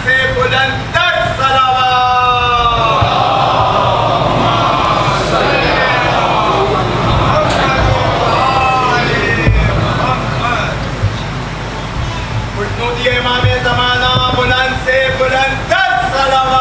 سے بلند تر صلوات. خوشنودی امام زمانہ بلند سے بلند تر صلوات.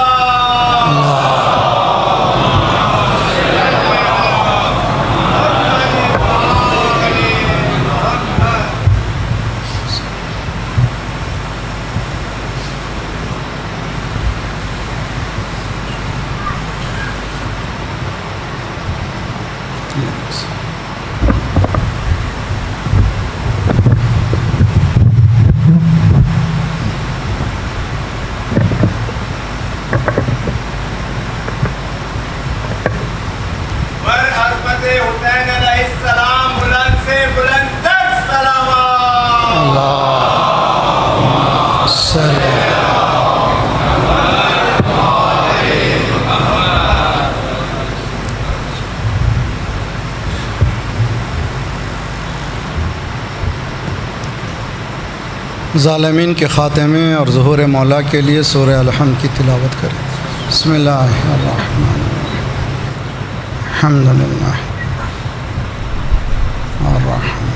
حسین علیہ السلام بلند سے بلند تر صلوات. اللہم صلی ظالمین کے خاتمے اور ظہور مولا کے لیے سورہ الحمد کی تلاوت کریں. بسم اللہ الرحمن الرحیم. الحمدللہ الرحمن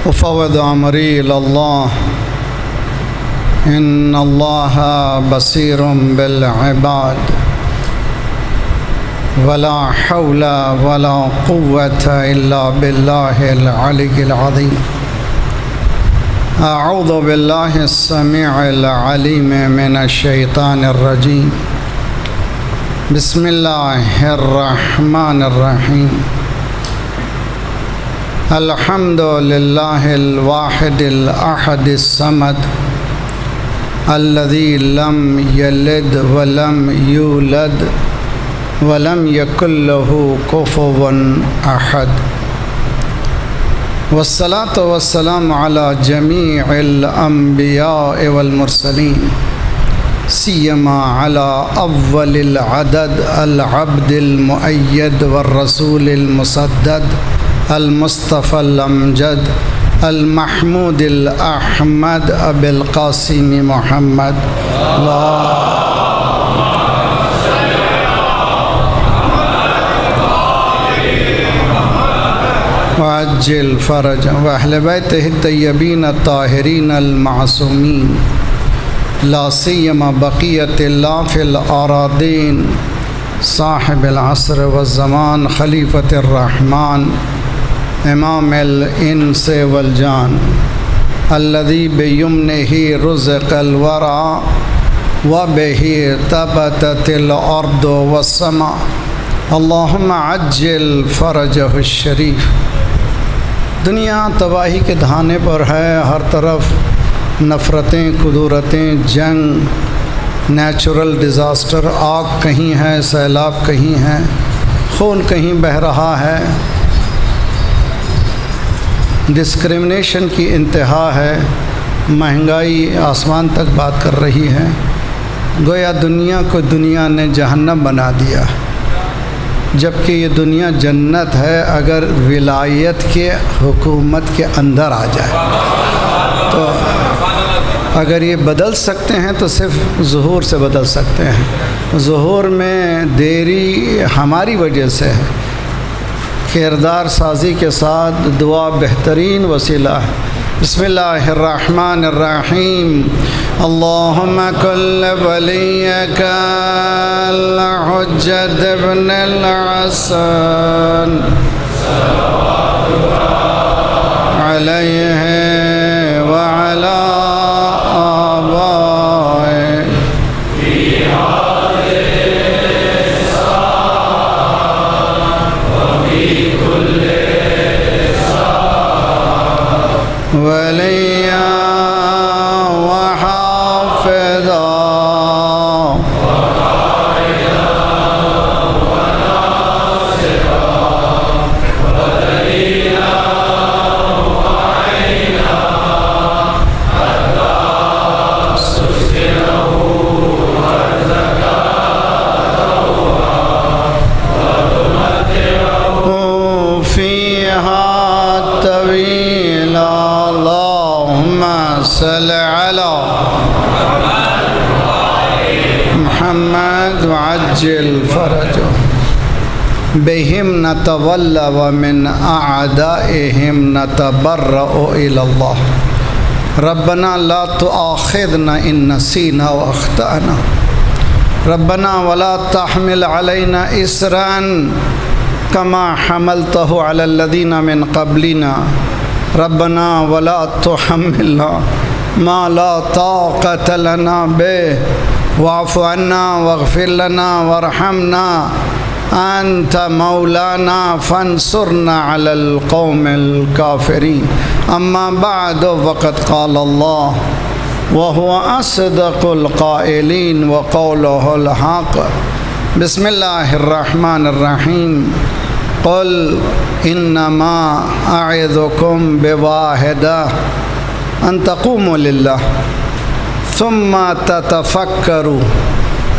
افوض امری الی اللہ ان اللہ بصیر بالعباد ولا حول ولا قوة الا باللہ العلی العظیم. اعوذ باللہ السمیع العلیم من الشیطان الرجیم. بسم اللہ الرحمن الرحیم. الحمد للہ الواحد الاحد الصمد الذي لم يلد ولم يولد ولم يكن له كفوا أحد. والصلاة والسلام على جميع الأنبياء والمرسلين سيما على أول العدد العبد المؤيد والرسول المسدد المصطفى الأمجد المحمود الأحمد أبي القاسم محمد. وعجل فرج وأهل بيته الطيبين الطاهرين المعصومين لا سيما بقية الله في الأراضين صاحب العصر والزمان خليفة الرحمن امام الانس والجان الذي بيمنه رزق الورى وبه ثبتت الارض والسماء اللهم عجل فرجه الشریف. دنیا تباہی کے دہانے پر ہے. ہر طرف نفرتیں، کدورتیں، جنگ، نیچرل ڈیزاسٹر، آگ کہیں ہے، سیلاب کہیں ہے، خون کہیں بہہ رہا ہے. ڈسکرمنیشن کی انتہا ہے. مہنگائی آسمان تک بات کر رہی ہے. گویا دنیا کو دنیا نے جہنم بنا دیا، جبکہ یہ دنیا جنت ہے اگر ولایت کے حکومت کے اندر آ جائے. تو اگر یہ بدل سکتے ہیں تو صرف ظہور سے بدل سکتے ہیں. ظہور میں دیری ہماری وجہ سے ہے. کردار سازی کے ساتھ دعا بہترین وسیلہ ہے. بسم اللہ الرحمن الرحیم. اللہم کل ولیک الحجۃ ابن الحسن علیہ وعلی آبائہ ولیہ وحافظہ الفرج بهم نتولى ومن أعدائهم نتبرأ إلى الله ربنا لا تؤاخذنا إن نسينا وأخطأنا ربنا ولا تحمل علينا إصرا كما حملته على الذين من قبلنا ربنا ولا تحملنا ما لا طاقة لنا به واعف عنا واغفر لنا وارحمنا أنت مولانا فانصرنا على القوم الكافرين أما بعد وقد قال الله وهو أصدق القائلين وقوله الحق بسم الله الرحمن الرحيم قل إنما أعظكم بواحدة أن تقوموا لله ثم تتفكروا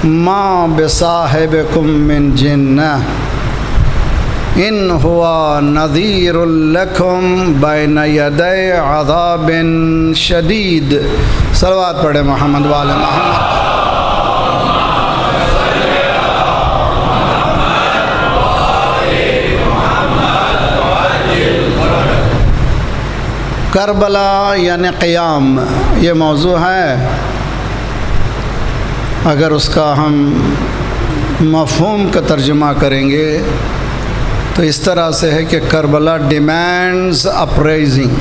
ما بصاحبكم من جنة إن هو نذير لكم بين يدي عذاب شديد صلوات پڑھے محمد وآل محمد کربلا یعنی قیام یہ موضوع ہے. اگر اس کا ہم مفہوم کا ترجمہ کریں گے تو اس طرح سے ہے کہ کربلا ڈیمانڈز اپرائزنگ.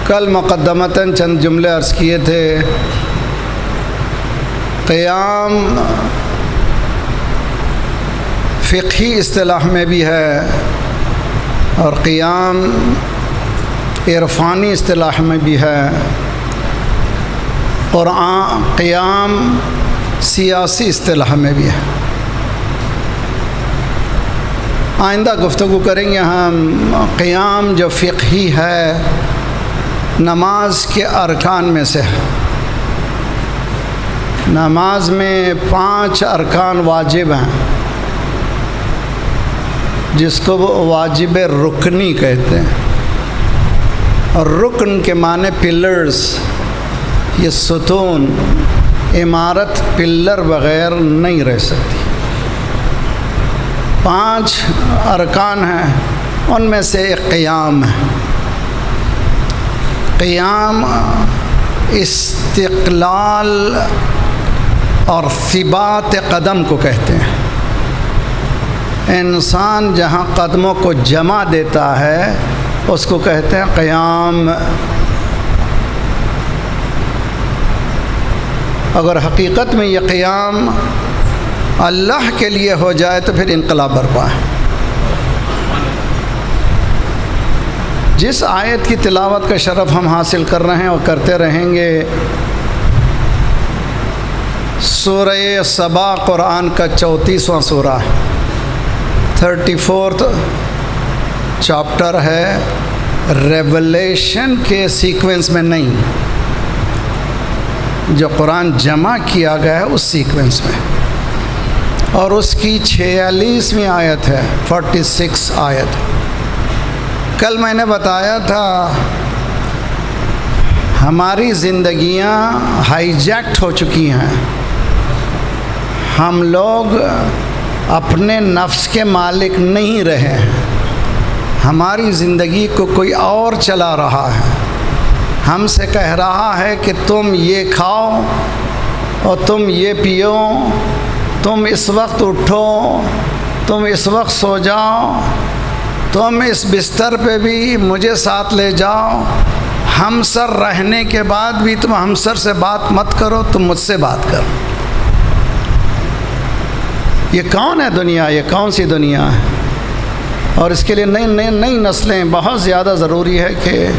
کل مقدمتاً چند جملے عرض کیے تھے. قیام فقہی اصطلاح میں بھی ہے اور قیام عرفانی اصطلاح میں بھی ہے. قیام سیاسی اصطلاح میں بھی ہے. آئندہ گفتگو کریں گے ہم قیام جو فقہی ہے نماز کے ارکان میں سے ہے. نماز میں 5 ارکان واجب ہیں جس کو وہ واجب رکنی کہتے ہیں. اور رکن کے معنی پلرز. یہ ستون عمارت پلر بغیر نہیں رہ سکتی. 5 ارکان ہیں ان میں سے ایک قیام ہے. قیام استقلال اور ثبات قدم کو کہتے ہیں. انسان جہاں قدموں کو جمع دیتا ہے اس کو کہتے ہیں قیام. اگر حقیقت میں یہ قیام اللہ کے لیے ہو جائے تو پھر انقلاب برپا ہے. جس آیت کی تلاوت کا شرف ہم حاصل کر رہے ہیں اور کرتے رہیں گے سورہ سبا قرآن کا 34واں سورہ ہے. 34th چاپٹر ہے. ریولیشن کے سیکوینس میں نہیں, جو قرآن جمع کیا گیا ہے اس سیکوینس میں. اور اس کی 46ویں آیت ہے. 46 آیت. کل میں نے بتایا تھا ہماری زندگیاں ہائی جیکٹ ہو چکی ہیں. ہم لوگ اپنے نفس کے مالک نہیں رہے ہیں. ہماری زندگی کو کوئی اور چلا رہا ہے. ہم سے کہہ رہا ہے کہ تم یہ کھاؤ اور تم یہ پیو, تم اس وقت اٹھو, تم اس وقت سو جاؤ, تم اس بستر پہ بھی مجھے ساتھ لے جاؤ. ہمسر رہنے کے بعد بھی تم ہمسر سے بات مت کرو, تم مجھ سے بات کرو. یہ کون ہے دنیا؟ یہ کون سی دنیا ہے؟ اور اس کے لیے نئی نسلیں بہت زیادہ ضروری ہے کہ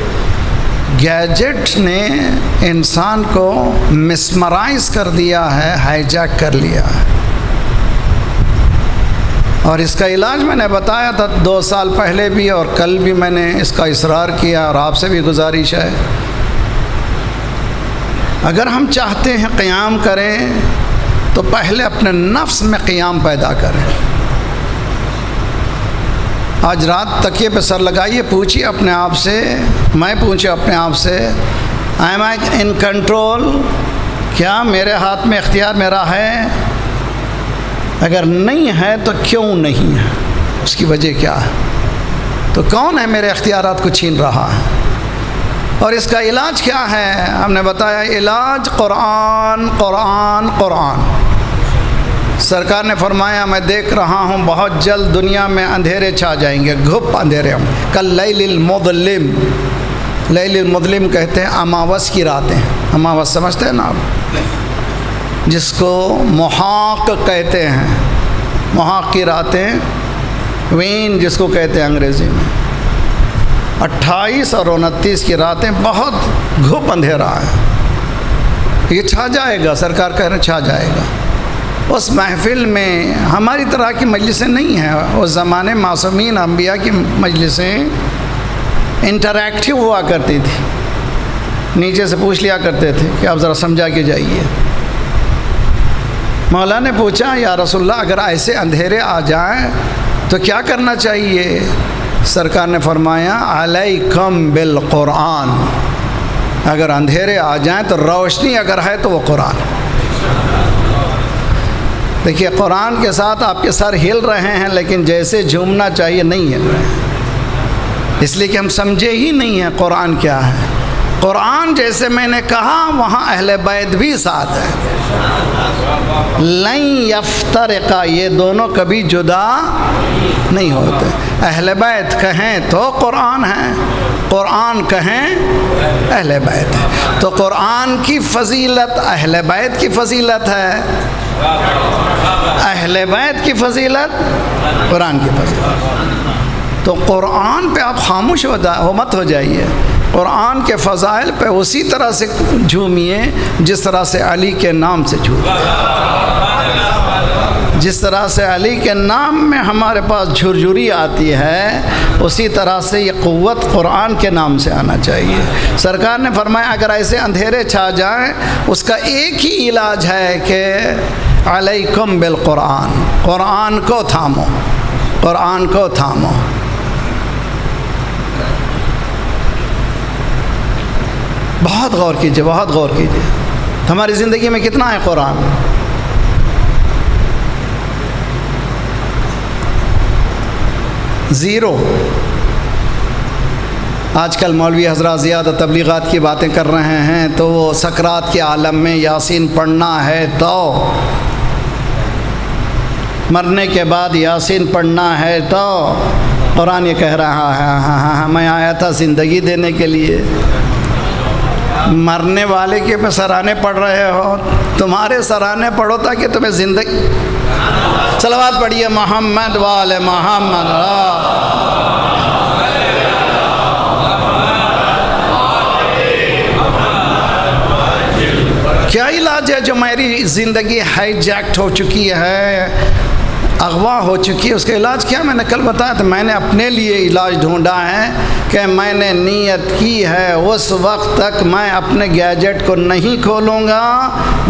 گیجٹ نے انسان کو مسمرائز کر دیا ہے, ہائی جیک کر لیا ہے. اور اس کا علاج میں نے بتایا تھا 2 سال پہلے بھی, اور کل بھی میں نے اس کا اصرار کیا, اور آپ سے بھی گزارش ہے اگر ہم چاہتے ہیں قیام کریں تو پہلے اپنے نفس میں قیام پیدا کریں. آج رات تکیے پہ سر لگائیے, پوچھیے اپنے آپ سے, میں پوچھے اپنے آپ سے, آئی ایم ان کنٹرول کیا میرے ہاتھ میں اختیار میرا ہے؟ اگر نہیں ہے تو کیوں نہیں ہے؟ اس کی وجہ کیا ہے؟ تو کون ہے میرے اختیارات کو چھین رہا ہے؟ اور اس کا علاج کیا ہے؟ ہم نے بتایا علاج قرآن قرآن قرآن۔ سرکار نے فرمایا میں دیکھ رہا ہوں بہت جلد دنیا میں اندھیرے چھا جائیں گے، گھپ اندھیرے ہوں، کل لیل المظلم۔ لیل المظلم کہتے ہیں اماوس کی راتیں۔ اماوس سمجھتے ہیں نا آپ؟ جس کو محاق کہتے ہیں، محاق کی راتیں، وین جس کو کہتے ہیں انگریزی میں۔ 28 اور 29 کی راتیں بہت گھپ اندھیرا ہے، یہ چھا جائے گا، سرکار کہہ رہے ہیں چھا جائے گا۔ اس محفل میں ہماری طرح کی مجلسیں نہیں ہیں، اس زمانے معصومین انبیاء کی مجلسیں انٹریکٹیو ہوا کرتی تھی، نیچے سے پوچھ لیا کرتے تھے کہ آپ ذرا سمجھا کے جائیے۔ مولا نے پوچھا یا رسول اللہ اگر ایسے اندھیرے آ جائیں تو کیا کرنا چاہیے؟ سرکار نے فرمایا علیکم بالقرآن، اگر اندھیرے آ جائیں تو روشنی اگر ہے تو وہ قرآن۔ دیکھیے قرآن کے ساتھ آپ کے سر ہل رہے ہیں لیکن جیسے جھومنا چاہیے نہیں ہل رہے ہیں، اس لیے کہ ہم سمجھے ہی نہیں ہیں قرآن کیا ہے۔ قرآن جیسے میں نے کہا وہاں اہل بیت بھی ساتھ ہیں، لن یفترقا، یہ دونوں کبھی جدا نہیں ہوتے۔ اہل بیت کہیں تو قرآن ہے، قرآن کہیں اہل بیت ہے۔ تو قرآن کی فضیلت اہل بیت کی فضیلت ہے، اہل بیت کی فضیلت قرآن کی فضیلت۔ تو قرآن پہ آپ خاموش ہو مت ہو جائیے، قرآن کے فضائل پہ اسی طرح سے جھومیے جس طرح سے علی کے نام سے جھومے، جس طرح سے علی کے نام میں ہمارے پاس جھرجھری آتی ہے اسی طرح سے یہ قوت قرآن کے نام سے آنا چاہیے۔ سرکار نے فرمایا اگر ایسے اندھیرے چھا جائیں اس کا ایک ہی علاج ہے کہ علیکم بالقرآن، قرآن کو تھامو، قرآن کو تھامو۔ بہت غور کیجئے، بہت غور کیجئے، ہماری زندگی میں کتنا ہے قرآن؟ زیرو۔ آج کل مولوی حضرات زیادہ تبلیغات کی باتیں کر رہے ہیں تو وہ سکرات کے عالم میں یاسین پڑھنا ہے تو، مرنے کے بعد یاسین پڑھنا ہے تو، قرآن یہ کہہ رہا ہے ہاں میں آیا تھا زندگی دینے کے لیے، مرنے والے کے پہ سرانے پڑھ رہے ہو، تمہارے سرانے پڑھو تاکہ تمہیں زندگی۔ صلوات پڑھیے محمد وآل محمد۔ کیا علاج ہے جو میری زندگی ہائی جیکٹ ہو چکی ہے، اغوا ہو چکی ہے، اس کا علاج کیا؟ میں نے کل بتایا تھا، میں نے اپنے لیے علاج ڈھونڈا ہے کہ میں نے نیت کی ہے اس وقت تک میں اپنے گیجٹ کو نہیں کھولوں گا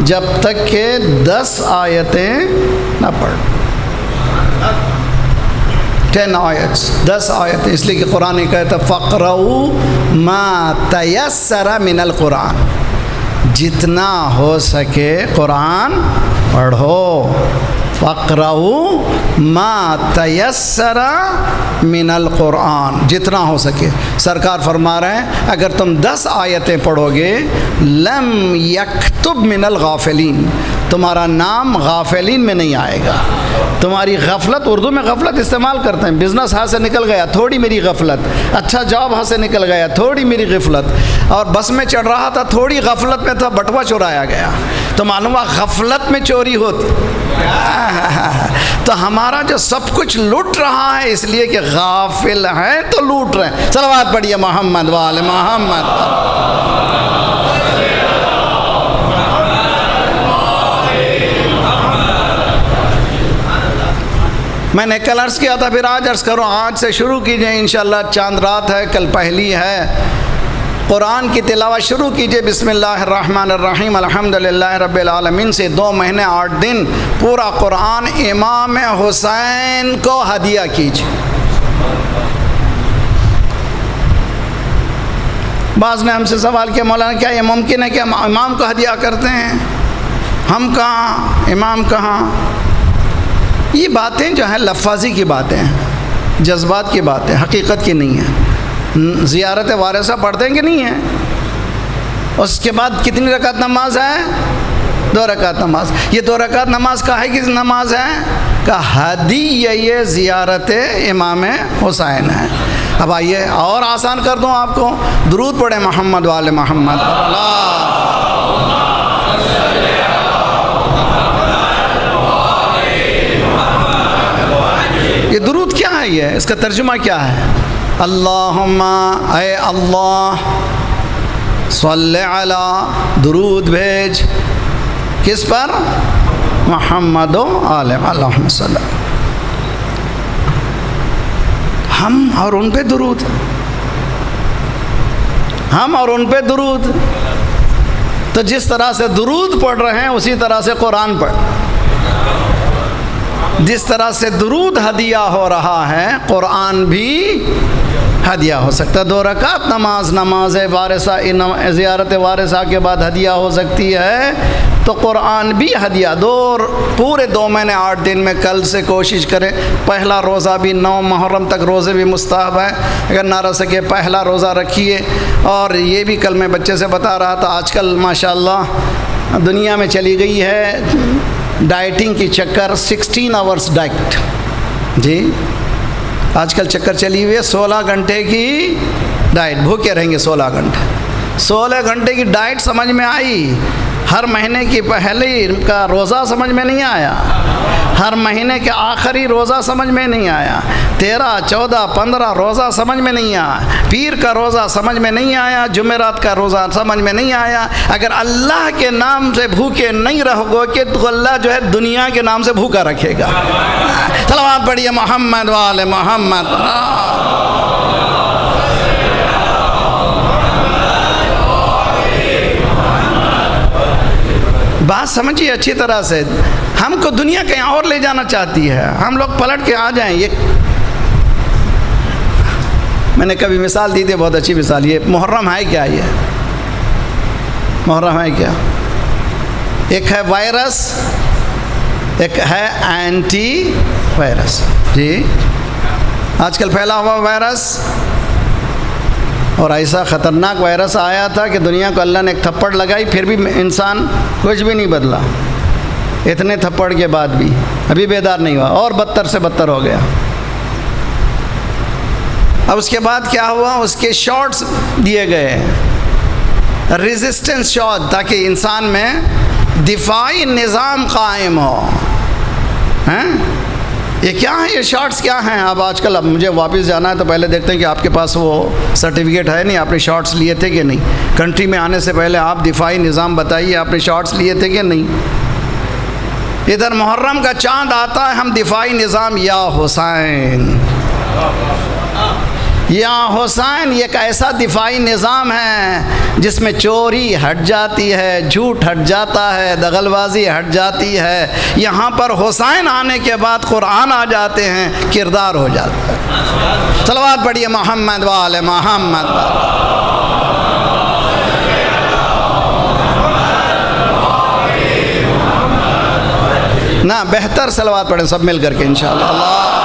جب تک کہ 10 آیتیں نہ پڑھوں، 10 آیتس، 10 آیتیں، اس لیے کہ قرآن کہتا فَقْرَؤُوا مَا تَيَسَّرَ مِنَ الْقُرْآنِ، جتنا ہو سکے قرآن پڑھو۔ فَقْرَؤُوا مَا تَيَسَّرَ مِنَ الْقُرْآنِ، جتنا ہو سکے۔ سرکار فرما رہے ہیں اگر تم 10 آیتیں پڑھو گے لَمْ يَكْتُبْ مِنَ الْغَافِلِينَ، تمہارا نام غافلین میں نہیں آئے گا۔ تمہاری غفلت، اردو میں غفلت استعمال کرتے ہیں، بزنس ہاتھ سے نکل گیا تھوڑی میری غفلت، اچھا جاب ہاتھ سے نکل گیا تھوڑی میری غفلت، اور بس میں چڑھ رہا تھا تھوڑی غفلت میں تھا بٹوا چورایا گیا، تو معلوم ہوا غفلت میں چوری ہوتی۔ تو ہمارا جو سب کچھ لوٹ رہا ہے اس لیے کہ غافل ہیں تو لوٹ رہے ہیں۔ صلوات پڑھیے محمد وآل محمد۔ میں نے کل عرض کیا تھا پھر آج عرض کروں، آج سے شروع کیجئے انشاءاللہ، چاند رات ہے، کل پہلی ہے، قرآن کی تلاوت شروع کیجئے بسم اللہ الرحمن الرحیم الحمدللہ رب العالمین سے 2 مہینے 8 دن پورا قرآن امام حسین کو ہدیہ کیجئے۔ بعض نے ہم سے سوال کیا مولانا کیا یہ ممکن ہے کہ ہم امام کو ہدیہ کرتے ہیں؟ ہم کہاں، امام کہاں، یہ باتیں جو ہیں لفاظی کی باتیں ہیں، جذبات کی باتیں، حقیقت کی نہیں ہیں۔ زیارت وارثہ پڑھتے ہیں کہ نہیں ہیں؟ اس کے بعد کتنی رکعت نماز ہے؟ 2 رکعت نماز۔ یہ 2 رکعت نماز کاہے کی نماز ہے؟ کہ ہدیہ یہ زیارت امام حسین ہے۔ اب آئیے اور آسان کر دوں آپ کو، درود پڑھیں محمد وآل محمد۔ یہ درود کیا ہے؟ یہ اس کا ترجمہ کیا ہے؟ اللہم، اے اللہ، صلی علی، درود بھیج، کس پر؟ محمد و آل اللہم صلی، ہم اور ان پہ درود، ہم اور ان پہ درود۔ تو جس طرح سے درود پڑھ رہے ہیں اسی طرح سے قرآن پڑھ، جس طرح سے درود ہدیہ ہو رہا ہے قرآن بھی ہدیہ ہو سکتا ہے۔ 2 رکعت نماز، نماز وارثہ، زیارت وارثہ کے بعد ہدیہ ہو سکتی ہے، تو قرآن بھی ہدیہ۔ پورے 2 مہینے 8 دن میں کل سے کوشش کریں، پہلا روزہ بھی 9 محرم تک روزے بھی مستحب ہے، اگر نہ رہ سکے پہلا روزہ رکھیے۔ اور یہ بھی کل میں بچے سے بتا رہا تھا، آج کل ماشاءاللہ دنیا میں چلی گئی ہے ڈائٹنگ کی چکر، 16 آورس ڈائٹ، جی آج کل چکر چلی ہوئی ہے 16 گھنٹے کی ڈائٹ، بھوکے رہیں گے 16 گھنٹے۔ 16 گھنٹے کی ڈائٹ سمجھ میں آئی، ہر مہینے کی پہلی کا روزہ سمجھ میں نہیں آیا، ہر مہینے کے آخری روزہ سمجھ میں نہیں آیا، 13، 14، 15 روزہ سمجھ میں نہیں آیا، پیر کا روزہ سمجھ میں نہیں آیا، جمعرات کا روزہ سمجھ میں نہیں آیا۔ اگر اللہ کے نام سے بھوکے نہیں رہو گے تو اللہ جو ہے دنیا کے نام سے بھوکا رکھے گا۔ صلوات پڑھیے محمد وآل محمد۔ بات سمجھیے اچھی طرح سے، ہم کو دنیا کہیں اور لے جانا چاہتی ہے، ہم لوگ پلٹ کے آ جائیں۔ یہ میں نے کبھی مثال دی تھی، بہت اچھی مثال، یہ محرم ہے کیا؟ یہ محرم ہے کیا؟ ایک ہے وائرس، ایک ہے اینٹی وائرس، جی آج کل پھیلا ہوا وائرس، اور ایسا خطرناک وائرس آیا تھا کہ دنیا کو اللہ نے ایک تھپڑ لگائی، پھر بھی انسان کچھ بھی نہیں بدلا، اتنے تھپڑ کے بعد بھی ابھی بیدار نہیں ہوا، اور بدتر سے بدتر ہو گیا۔ اب اس کے بعد کیا ہوا؟ اس کے شاٹس دیے گئے، ریزسٹنس شاٹ، تاکہ انسان میں دفاعی نظام قائم ہو۔ یہ کیا ہے؟ یہ شارٹس کیا ہیں؟ اب آج کل اب مجھے واپس جانا ہے تو پہلے دیکھتے ہیں کہ آپ کے پاس وہ سرٹیفکیٹ ہے نہیں، آپ نے شارٹس لیے تھے کہ نہیں، کنٹری میں آنے سے پہلے آپ دفاعی نظام بتائیے، آپ نے شارٹس لیے تھے کہ نہیں۔ ادھر محرم کا چاند آتا ہے، ہم دفاعی نظام، یا حسین یا حسین، یہ ایک ایسا دفاعی نظام ہے جس میں چوری ہٹ جاتی ہے، جھوٹ ہٹ جاتا ہے، دغل بازی ہٹ جاتی ہے۔ یہاں پر حسین آنے کے بعد قرآن آ جاتے ہیں، کردار ہو جاتا ہے۔ صلوات پڑھیے محمد وآل محمد۔ نہ بہتر صلوات پڑھیں سب مل کر کے انشاءاللہ۔ اللہ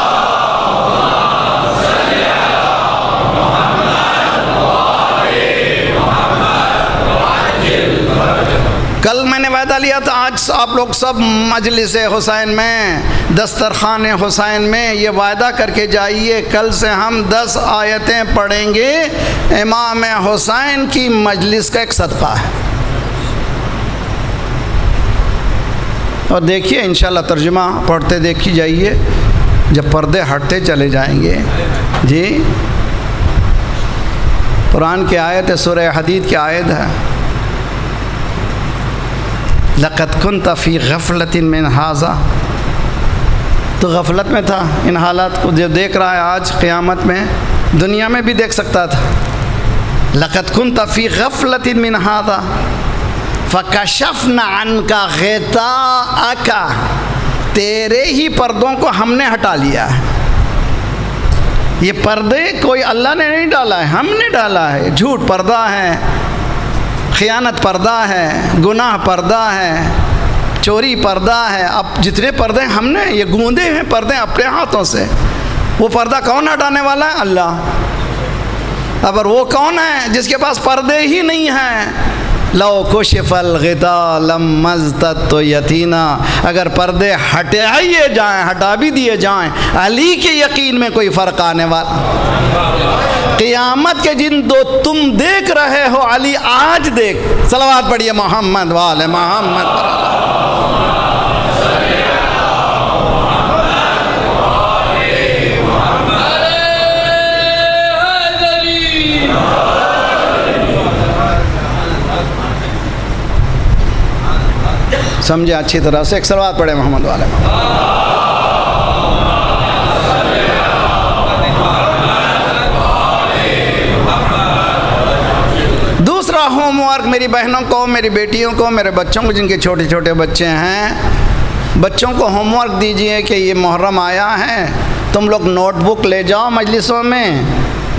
کل میں نے وعدہ لیا تھا، آج آپ لوگ سب مجلس حسین میں، دسترخوان حسین میں یہ وعدہ کر کے جائیے، کل سے ہم 10 آیتیں پڑھیں گے، امام حسین کی مجلس کا ایک صدقہ ہے۔ اور دیکھیے انشاءاللہ ترجمہ پڑھتے دیکھی جائیے، جب پردے ہٹتے چلے جائیں گے۔ جی قرآن کی آیت ہے، سورہ حدید کی آیت ہے، لَقَدْ كُنْتَ فِي غَفْلَةٍ مِّنْ هَذَا، تو غفلت میں تھا ان حالات کو، جو دیکھ رہا ہے آج قیامت میں، دنیا میں بھی دیکھ سکتا تھا۔ لَقَدْ كُنْتَ فِي غَفْلَةٍ مِّنْ هَذَا فَكَشَفْنَا عَنْكَ غِطَاءَكَ، تیرے ہی پردوں کو ہم نے ہٹا لیا ہے۔ یہ پردے کوئی اللہ نے نہیں ڈالا ہے، ہم نے ڈالا ہے۔ جھوٹ پردہ ہے، خیانت پردہ ہے، گناہ پردہ ہے، چوری پردہ ہے. اب جتنے پردے ہم نے یہ گوندے ہیں پردے اپنے ہاتھوں سے، وہ پردہ کون ہٹانے والا ہے؟ اللہ. اگر وہ کون ہے جس کے پاس پردے ہی نہیں ہیں؟ لو کشف الغطاء لم ازددت یتینا. اگر پردے ہٹا بھی دیے جائیں، علی کے یقین میں کوئی فرق آنے والا؟ قیامت کے جن دو تم دیکھ رہے ہو علی آج دیکھ. صلوات پڑھیے محمد والے محمد پر. سمجھے اچھی طرح سے؟ ایک صلوات پڑھے محمد والے. دوسرا ہوم ورک میری بہنوں کو، میری بیٹیوں کو، میرے بچوں کو جن کے چھوٹے چھوٹے بچے ہیں، بچوں کو ہوم ورک دیجئے کہ یہ محرم آیا ہے، تم لوگ نوٹ بک لے جاؤ مجلسوں میں،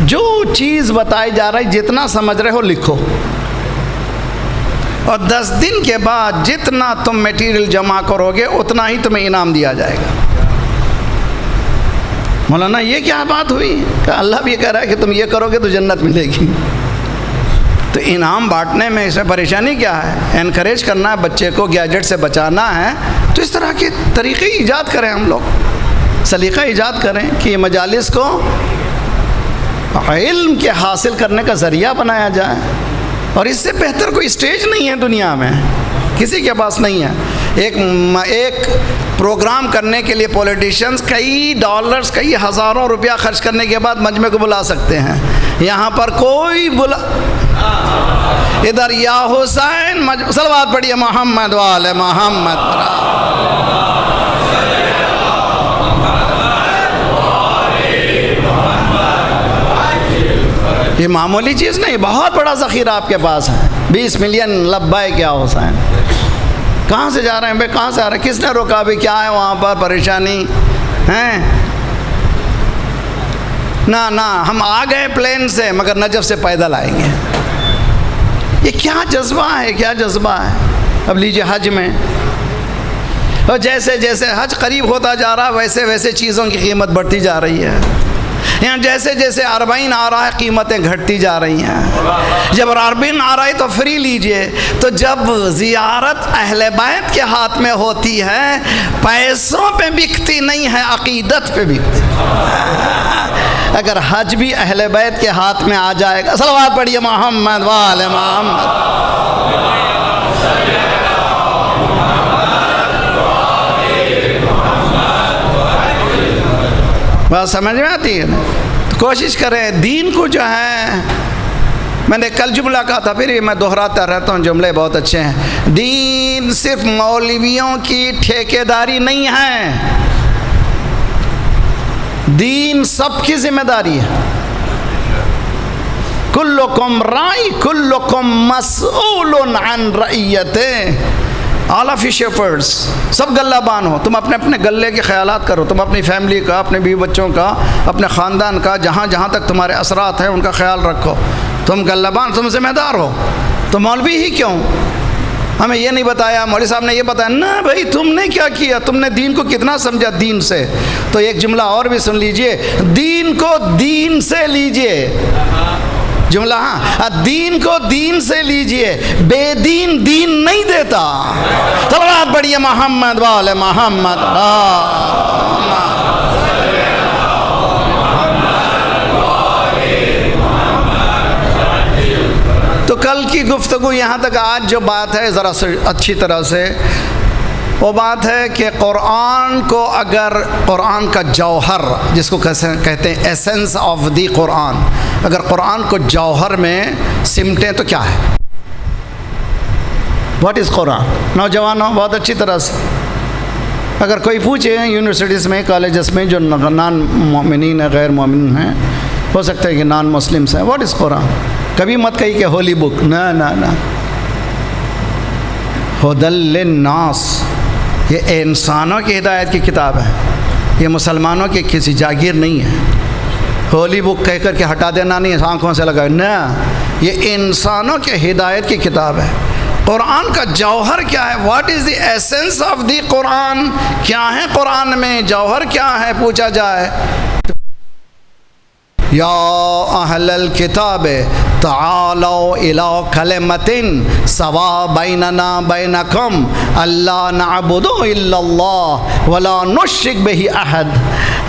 جو چیز بتائی جا رہی جتنا سمجھ رہے ہو لکھو، اور 10 دن کے بعد جتنا تم میٹیریل جمع کرو گے اتنا ہی تمہیں انعام دیا جائے گا. مولانا یہ کیا بات ہوئی کہ اللہ بھی یہ کہہ رہا ہے کہ تم یہ کرو گے تو جنت ملے گی. تو انعام بانٹنے میں اس میں پریشانی کیا ہے؟ انکریج کرنا ہے بچے کو، گیجٹ سے بچانا ہے، تو اس طرح کے طریقے ایجاد کریں، ہم لوگ سلیقہ ایجاد کریں کہ یہ مجالس کو علم کے حاصل کرنے کا ذریعہ بنایا جائے. اور اس سے بہتر کوئی اسٹیج نہیں ہے دنیا میں، کسی کے پاس نہیں ہے. ایک پروگرام کرنے کے لیے پولیٹیشنز کئی ڈالرز، کئی ہزاروں روپیہ خرچ کرنے کے بعد مجمع کو بلا سکتے ہیں. یہاں پر کوئی ادھر یا حسین صلوات پڑھیے محمد والے محمد. یہ معمولی چیز نہیں، بہت بڑا ذخیرہ آپ کے پاس ہے. 20 ملین لبیک یا حسین. کہاں سے جا رہے ہیں بھائی؟ کہاں سے آ رہے ہیں؟ کس نے روکا بھی؟ کیا ہے وہاں پر پریشانی ہیں؟ نہ ہم آ گئے پلین سے مگر نجف سے پیدل آئیں گے. یہ کیا جذبہ ہے، کیا جذبہ ہے. اب لیجئے حج میں، اور جیسے جیسے حج قریب ہوتا جا رہا ویسے ویسے چیزوں کی قیمت بڑھتی جا رہی ہے. یہاں جیسے جیسے عربین آ رہا ہے قیمتیں گھٹتی جا رہی ہیں. جب عربین آ رہا ہے تو فری لیجئے. تو جب زیارت اہل بیت کے ہاتھ میں ہوتی ہے پیسوں پہ بکتی نہیں ہے، عقیدت پہ بکتی. اگر حج بھی اہل بیت کے ہاتھ میں آ جائے گا، صلوات پڑھیے محمد والے محمد. بات سمجھ میں آتی ہے نا؟ تو کوشش کریں دین کو جو ہے، میں نے کل جملہ کہا تھا، پھر میں دہراتا رہتا ہوں، جملے بہت اچھے ہیں. دین صرف مولویوں کی ٹھیکیداری نہیں ہے، دین سب کی ذمہ داری ہے. کلکم رائی کلکم مسئول عن رعیتہ. آل آف یو شیپرڈس، سب گلہ بان ہو. تم اپنے اپنے گلے کے خیالات کرو، تم اپنی فیملی کا، اپنے بیوی بچوں کا، اپنے خاندان کا، جہاں جہاں تک تمہارے اثرات ہیں ان کا خیال رکھو. تم گلہ بان، تم ذمہ دار ہو. تو مولوی ہی کیوں؟ ہمیں یہ نہیں بتایا، مولوی صاحب نے یہ بتایا نہ بھائی تم نے کیا کیا، تم نے دین کو کتنا سمجھا دین سے. تو ایک جملہ اور بھی سن لیجئے، دین کو دین سے لیجئے. جملہ ہاں، دین کو دین سے لیجئے، بے دین دین نہیں دیتا. صلوات پڑھیے محمد والے محمد. تو کل کی گفتگو یہاں تک. آج جو بات ہے ذرا اچھی طرح سے، وہ بات ہے کہ قرآن کو اگر قرآن کا جوہر جس کو کہتے ہیں ایسنس آف دی قرآن، اگر قرآن کو جوہر میں سمٹیں تو کیا ہے؟ واٹ از قرآن؟ نوجوانوں بہت اچھی طرح سے اگر کوئی پوچھے یونیورسٹیز میں، کالجز میں جو نان مومنین ہیں، غیر مومن ہیں، ہو سکتا ہے کہ نان مسلمس ہیں، واٹ از قرآن؟ کبھی مت کہی کہ ہولی بک، نہ ہدی للناس. یہ انسانوں کی ہدایت کی کتاب ہے، یہ مسلمانوں کی کسی جاگیر نہیں ہے. ہولی بک کہہ کر کے ہٹا دینا نہیں، آنکھوں سے لگا، نہ، یہ انسانوں کے ہدایت کی کتاب ہے. قرآن کا جوہر کیا ہے؟ What is the essence of the Quran? کیا ہے قرآن میں جوہر کیا ہے پوچھا جائے؟ یا اہل الکتاب تعالوا الی کلمۃ سواء بیننا بینکم الا نعبد الا اللہ ولا نشرک بہ احد۔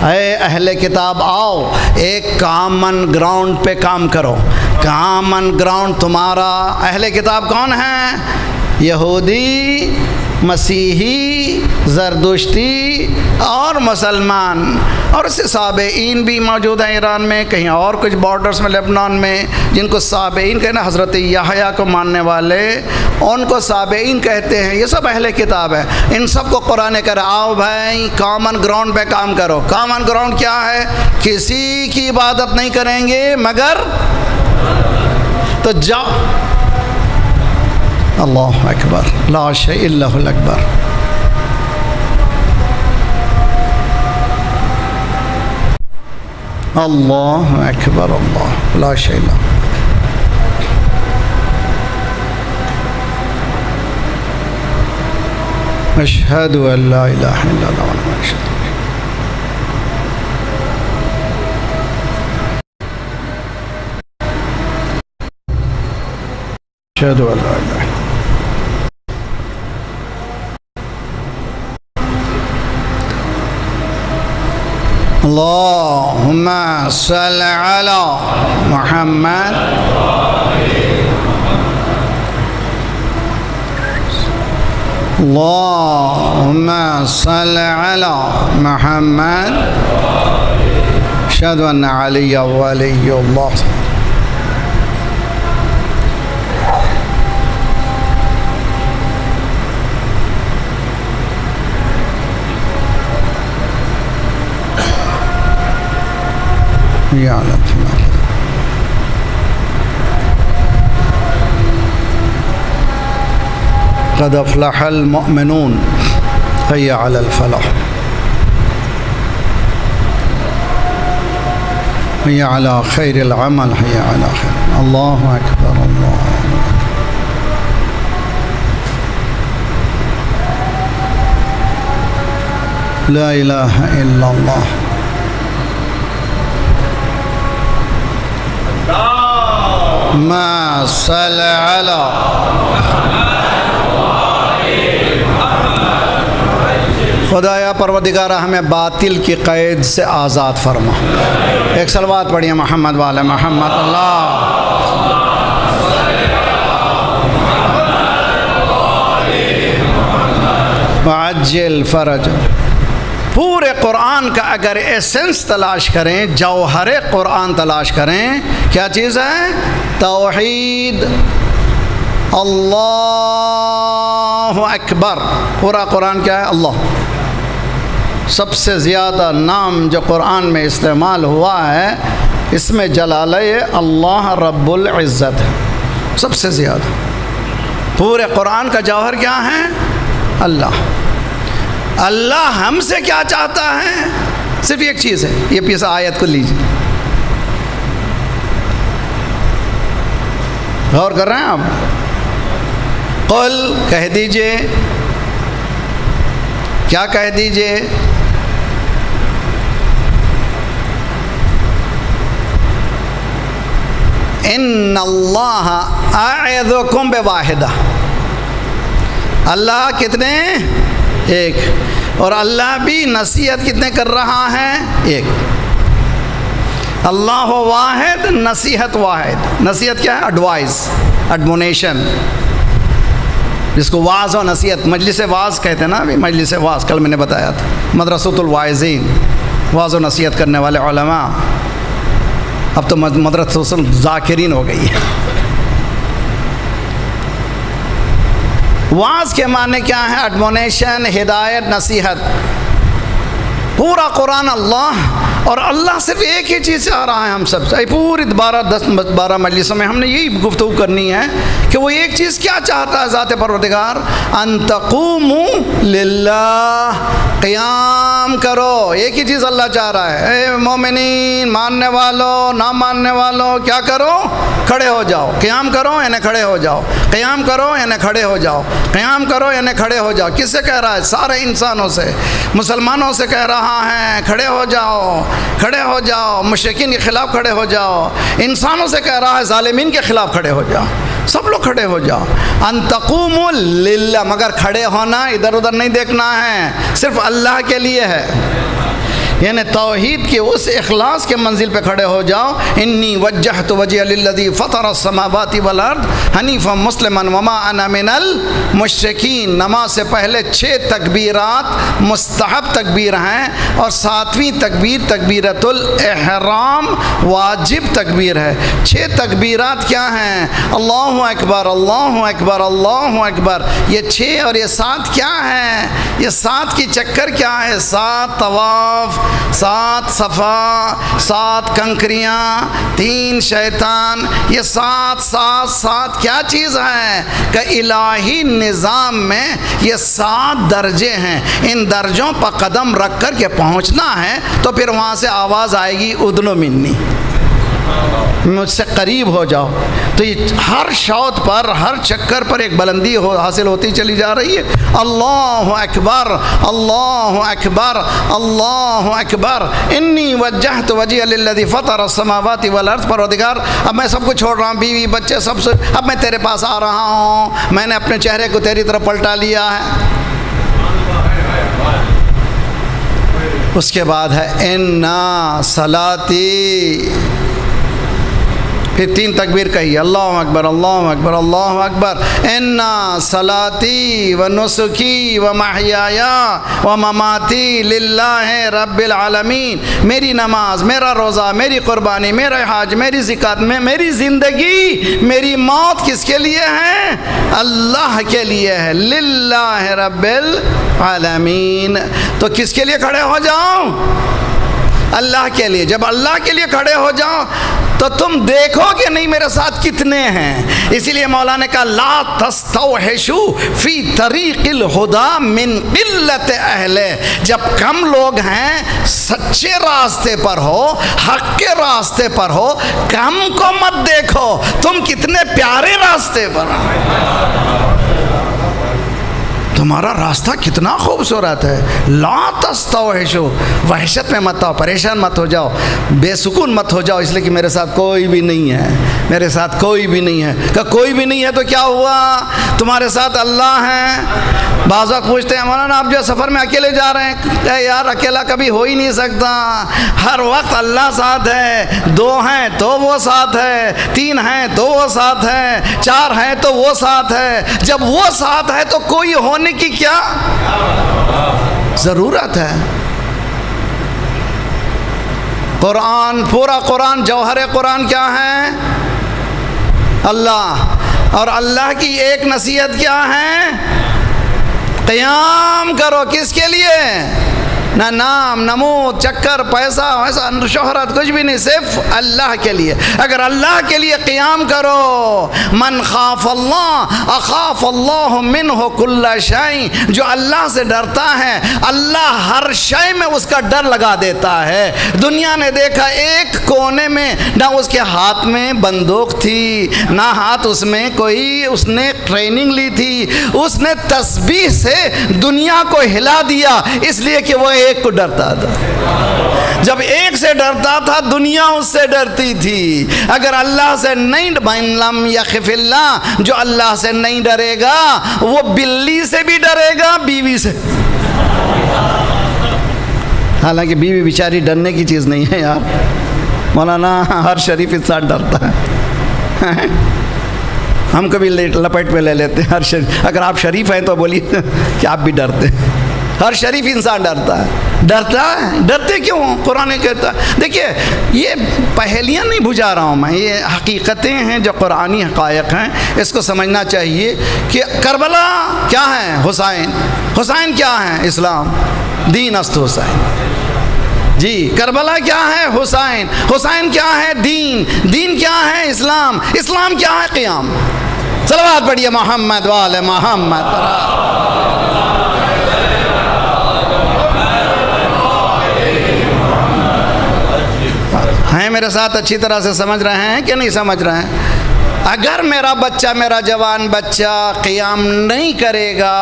اے اہل کتاب آؤ، ایک کامن گراؤنڈ پہ کام کرو۔ کامن گراؤنڈ تمہارا، اہل کتاب کون ہیں؟ یہودی، مسیحی، زردشتی اور مسلمان، اور اس سے سابعین بھی موجود ہیں ایران میں، کہیں اور کچھ بارڈرز میں لبنان میں، جن کو سابعین کہنا، حضرت یحییٰ کو ماننے والے ان کو سابعین کہتے ہیں۔ یہ سب اہل کتاب ہے، ان سب کو قرآن کہہ رہا آؤ بھائی کامن گراؤنڈ پہ کام کرو۔ کامن گراؤنڈ کیا ہے؟ کسی کی عبادت نہیں کریں گے مگر تو جاؤ، اللہ اکبر، لا شیء الا الاکبر۔ اللہ اکبر، اللہ لا شیء الا۔ اشہد ان لا الہ الا اللہ و اشہد ان لا الہ۔ اللہم صل علی محمد اللہم صل علی محمد اشہد ان علی ولی اللہ۔ یا قد افلح المؤمنون حی علی الفلاح حی علی خیر العمل حی علی خیر۔ اللہ اکبر، اللہ لا الہ الا اللہ۔ ما صل علی خدایا پروردگارہ ہمیں باطل کی قید سے آزاد فرما۔ ایک صلوات پڑھیے محمد والے محمد۔ اللہ وعجل فرج۔ پورے قرآن کا اگر ایسنس تلاش کریں، جوہر قرآن تلاش کریں، کیا چیز ہے؟ توحید، اللہ اکبر۔ پورا قرآن کیا ہے؟ اللہ۔ سب سے زیادہ نام جو قرآن میں استعمال ہوا ہے اس میں جلالہ اللہ رب العزت ہے، سب سے زیادہ۔ پورے قرآن کا جوہر کیا ہے؟ اللہ۔ اللہ ہم سے کیا چاہتا ہے؟ صرف ایک چیز ہے، یہ پیس آیت کو لیجیے، غور کر رہے ہیں آپ؟ قل کہہ دیجئے، کیا کہہ دیجئے؟ ان اللہ اعظکم بواحدہ۔ اللہ کتنے؟ ایک۔ اور اللہ بھی نصیحت کتنے کر رہا ہے؟ ایک۔ اللہ واحد، نصیحت واحد۔ نصیحت کیا ہے؟ ایڈوائز، ایڈمونیشن، جس کو واعظ و نصیحت، مجلس واعظ کہتے ہیں نا، ابھی مجلس واعظ کل میں نے بتایا تھا، مدرسۃ الواعظین، واعظ و نصیحت کرنے والے علماء۔ اب تو مدرسۃ الذاکرین ہو گئی ہے۔ واعظ کے معنی کیا ہے؟ ایڈمونیشن، ہدایت، نصیحت۔ پورا قرآن اللہ، اور اللہ صرف ایک ہی چیز چاہ رہا ہے ہم سب سے۔ پوری 12 مجلسوں میں ہم نے یہی گفتگو کرنی ہے کہ وہ ایک چیز کیا چاہتا ہے ذات پروردگار؟ ان تقوموا للہ، قیام قیام کرو. ایک ہی چیز اللہ چاہ رہا ہے. اے مومنین، ماننے والوں نہ ماننے والوں، کیا کرو؟ کھڑے ہو جاؤ. قیام کرو یعنی کھڑے ہو جاؤ. قیام کرو یعنی کھڑے ہو جاؤ. قیام کرو یعنی کھڑے ہو جاؤ. کس سے کہہ رہا ہے؟ سارے انسانوں سے، مسلمانوں سے کہہ رہا ہے کھڑے ہو جاؤ، کھڑے ہو جاؤ. مشرکین کے خلاف کھڑے ہو جاؤ. انسانوں سے کہہ رہا ہے ظالمین کے خلاف کھڑے ہو جاؤ. سب لوگ کھڑے ہو جاؤ. ان تقوموا للہ، مگر کھڑے ہونا ادھر ادھر نہیں دیکھنا ہے، صرف اللہ کے لیے ہے. یعنی توحید کے اس اخلاص کے منزل پہ کھڑے ہو جاؤ. انی وجہت وجہی للذی فطر السماوات والارض حنیفا مسلما وما انا من المشرکین. نماز سے پہلے 6 تکبیرات مستحب تکبیر ہیں، اور 7ویں تکبیر تکبیرۃ الاحرام واجب تکبیر ہے. 6 تکبیرات کیا ہیں؟ اللہ اکبر، اللہ اکبر، اللہ اکبر. یہ 6 اور یہ 7 کیا ہیں؟ یہ 7 کی چکر کیا ہے؟ 7 طواف، 7 صفا، 7 کنکریاں، 3 شیطان. یہ 7 کیا چیز ہے؟ کہ الہی نظام میں یہ 7 درجے ہیں. ان درجوں پر قدم رکھ کر کے پہنچنا ہے تو پھر وہاں سے آواز آئے گی ادنو منی، مجھ سے قریب ہو جاؤ. تو یہ ہر شوط پر، ہر چکر پر ایک بلندی حاصل ہوتی چلی جا رہی ہے. اللہ اکبر، اللہ اکبر، اللہ اکبر. انی وجہت وجہی للذی فطر السماوات والارض. پروردگار اب میں سب کو چھوڑ رہا ہوں، بیوی بچے سب سے، اب میں تیرے پاس آ رہا ہوں. میں نے اپنے چہرے کو تیری طرف پلٹا لیا ہے. اس کے بعد ہے انا صلاتی. پھر 3 تکبیر کہی، اللہ اکبر، اللہ اکبر، اللہ اکبر. انا صلاتی و نسکی و محیایا و مماتی للہ رب العالمین. میری نماز، میرا روزہ، میری قربانی، میرا حج، میری زکوٰۃ، میری زندگی، میری موت کس کے لیے ہے؟ اللہ کے لیے ہے. للہ رب العالمین. تو کس کے لیے کھڑے ہو جاؤ؟ اللہ کے لیے. جب اللہ کے لیے کھڑے ہو جاؤ تو تم دیکھو کہ نہیں میرے ساتھ کتنے ہیں. اسی لیے مولانا نے کہا لا تستوحشوا فی طریق الہدی من قلت اہل. جب کم لوگ ہیں، سچے راستے پر ہو، حق کے راستے پر ہو، کم کو مت دیکھو، تم کتنے پیارے راستے پر ہو. تمہارا راستہ کتنا خوبصورت ہے. لا تستوحشوا، وحشت میں مت آؤ، پریشان مت ہو جاؤ، بے سکون مت ہو جاؤ اس لیے کہ میرے ساتھ کوئی بھی نہیں ہے، میرے ساتھ کوئی بھی نہیں ہے. کہ کوئی بھی نہیں ہے تو کیا ہوا؟ تمہارے ساتھ اللہ ہے. بعض وقت پوچھتے ہیں مولانا آپ جو سفر میں اکیلے جا رہے ہیں. اے یار اکیلا کبھی ہو ہی نہیں سکتا، ہر وقت اللہ ساتھ ہے. 2 ہیں تو وہ ساتھ ہے، 3 ہیں تو وہ ساتھ ہے، 4 ہیں تو وہ ساتھ ہے. جب وہ ساتھ ہے تو کوئی ہونے کی کیا ضرورت ہے؟ قرآن، پورا قرآن، جوہر قرآن کیا ہے؟ اللہ. اور اللہ کی ایک نصیحت کیا ہے؟ قیام کرو. کس کے لیے؟ نہ نام، نمود، چکر، پیسہ ویسا، شہرت، کچھ بھی نہیں، صرف اللہ کے لیے. اگر اللہ کے لیے قیام کرو، من خاف اللہ اخاف اللہ منہ کل شیء. جو اللہ سے ڈرتا ہے اللہ ہر شے میں اس کا ڈر لگا دیتا ہے. دنیا نے دیکھا ایک کونے میں نہ اس کے ہاتھ میں بندوق تھی، نہ ہاتھ اس میں کوئی، اس نے ٹریننگ لی تھی. اس نے تسبیح سے دنیا کو ہلا دیا اس لیے کہ وہ ایک کو ڈرتا تھا. جب ایک سے ڈرتا تھا دنیا اس سے ڈرتی تھی. اگر اللہ سے نہیں، من لم یخف اللہ، جو اللہ سے نہیں ڈرے گا وہ بلی سے بھی ڈرے گا، بیوی سے. حالانکہ بیوی بیچاری ڈرنے کی چیز نہیں ہے یار. مولانا ہر شریف انسان ڈرتا ہے. ہم کبھی لپیٹ پہ لے لیتے ہیں ہر شریف. اگر آپ شریف ہیں تو بولیے کہ آپ بھی ڈرتے ہیں. ہر شریف انسان ڈرتا ہے. ڈرتا ہے. ڈرتے کیوں؟ قرآن کہتا ہے. دیکھیے یہ پہلیاں نہیں بجھا رہا ہوں میں، یہ حقیقتیں ہیں جو قرآنی حقائق ہیں. اس کو سمجھنا چاہیے کہ کربلا کیا ہے؟ حسین. حسین کیا ہے؟ اسلام. دین است حسین. جی کربلا کیا ہے؟ حسین. حسین کیا ہے؟ دین. دین کیا ہے؟ اسلام. اسلام کیا ہے؟ قیام. صلوات پڑھیے محمد وآل محمد. میرے ساتھ اچھی طرح سے سمجھ رہے ہیں کہ نہیں سمجھ رہے ہیں؟ اگر میرا بچہ، میرا جوان بچہ قیام نہیں کرے گا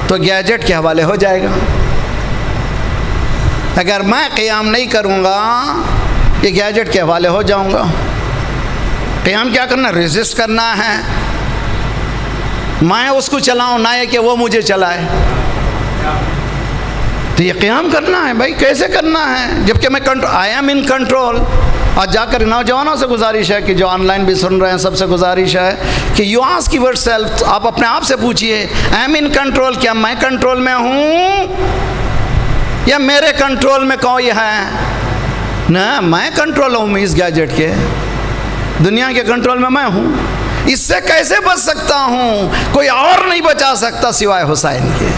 تو گیجٹ کے حوالے ہو جائے گا. اگر میں قیام نہیں کروں گا یہ گیجٹ کے حوالے ہو جاؤں گا. قیام کیا کرنا؟ ریزسٹ کرنا ہے. میں اس کو چلاؤں نہ یہ کہ وہ مجھے چلائے. تو یہ قیام کرنا ہے بھائی. کیسے کرنا ہے جبکہ میں آئی ایم ان کنٹرول. اور جا کر نوجوانوں سے گزارش ہے کہ جو آن لائن بھی سن رہے ہیں سب سے گزارش ہے کہ یو آسک یور سیلف، آپ اپنے آپ سے پوچھئے آئی ایم ان کنٹرول. کیا میں کنٹرول میں ہوں یا میرے کنٹرول میں کوئی ہے؟ نہ، میں کنٹرول ہوں اس گیجٹ کے، دنیا کے کنٹرول میں ہوں. اس سے کیسے بچ سکتا ہوں؟ کوئی اور نہیں بچا سکتا سوائے حسین کے.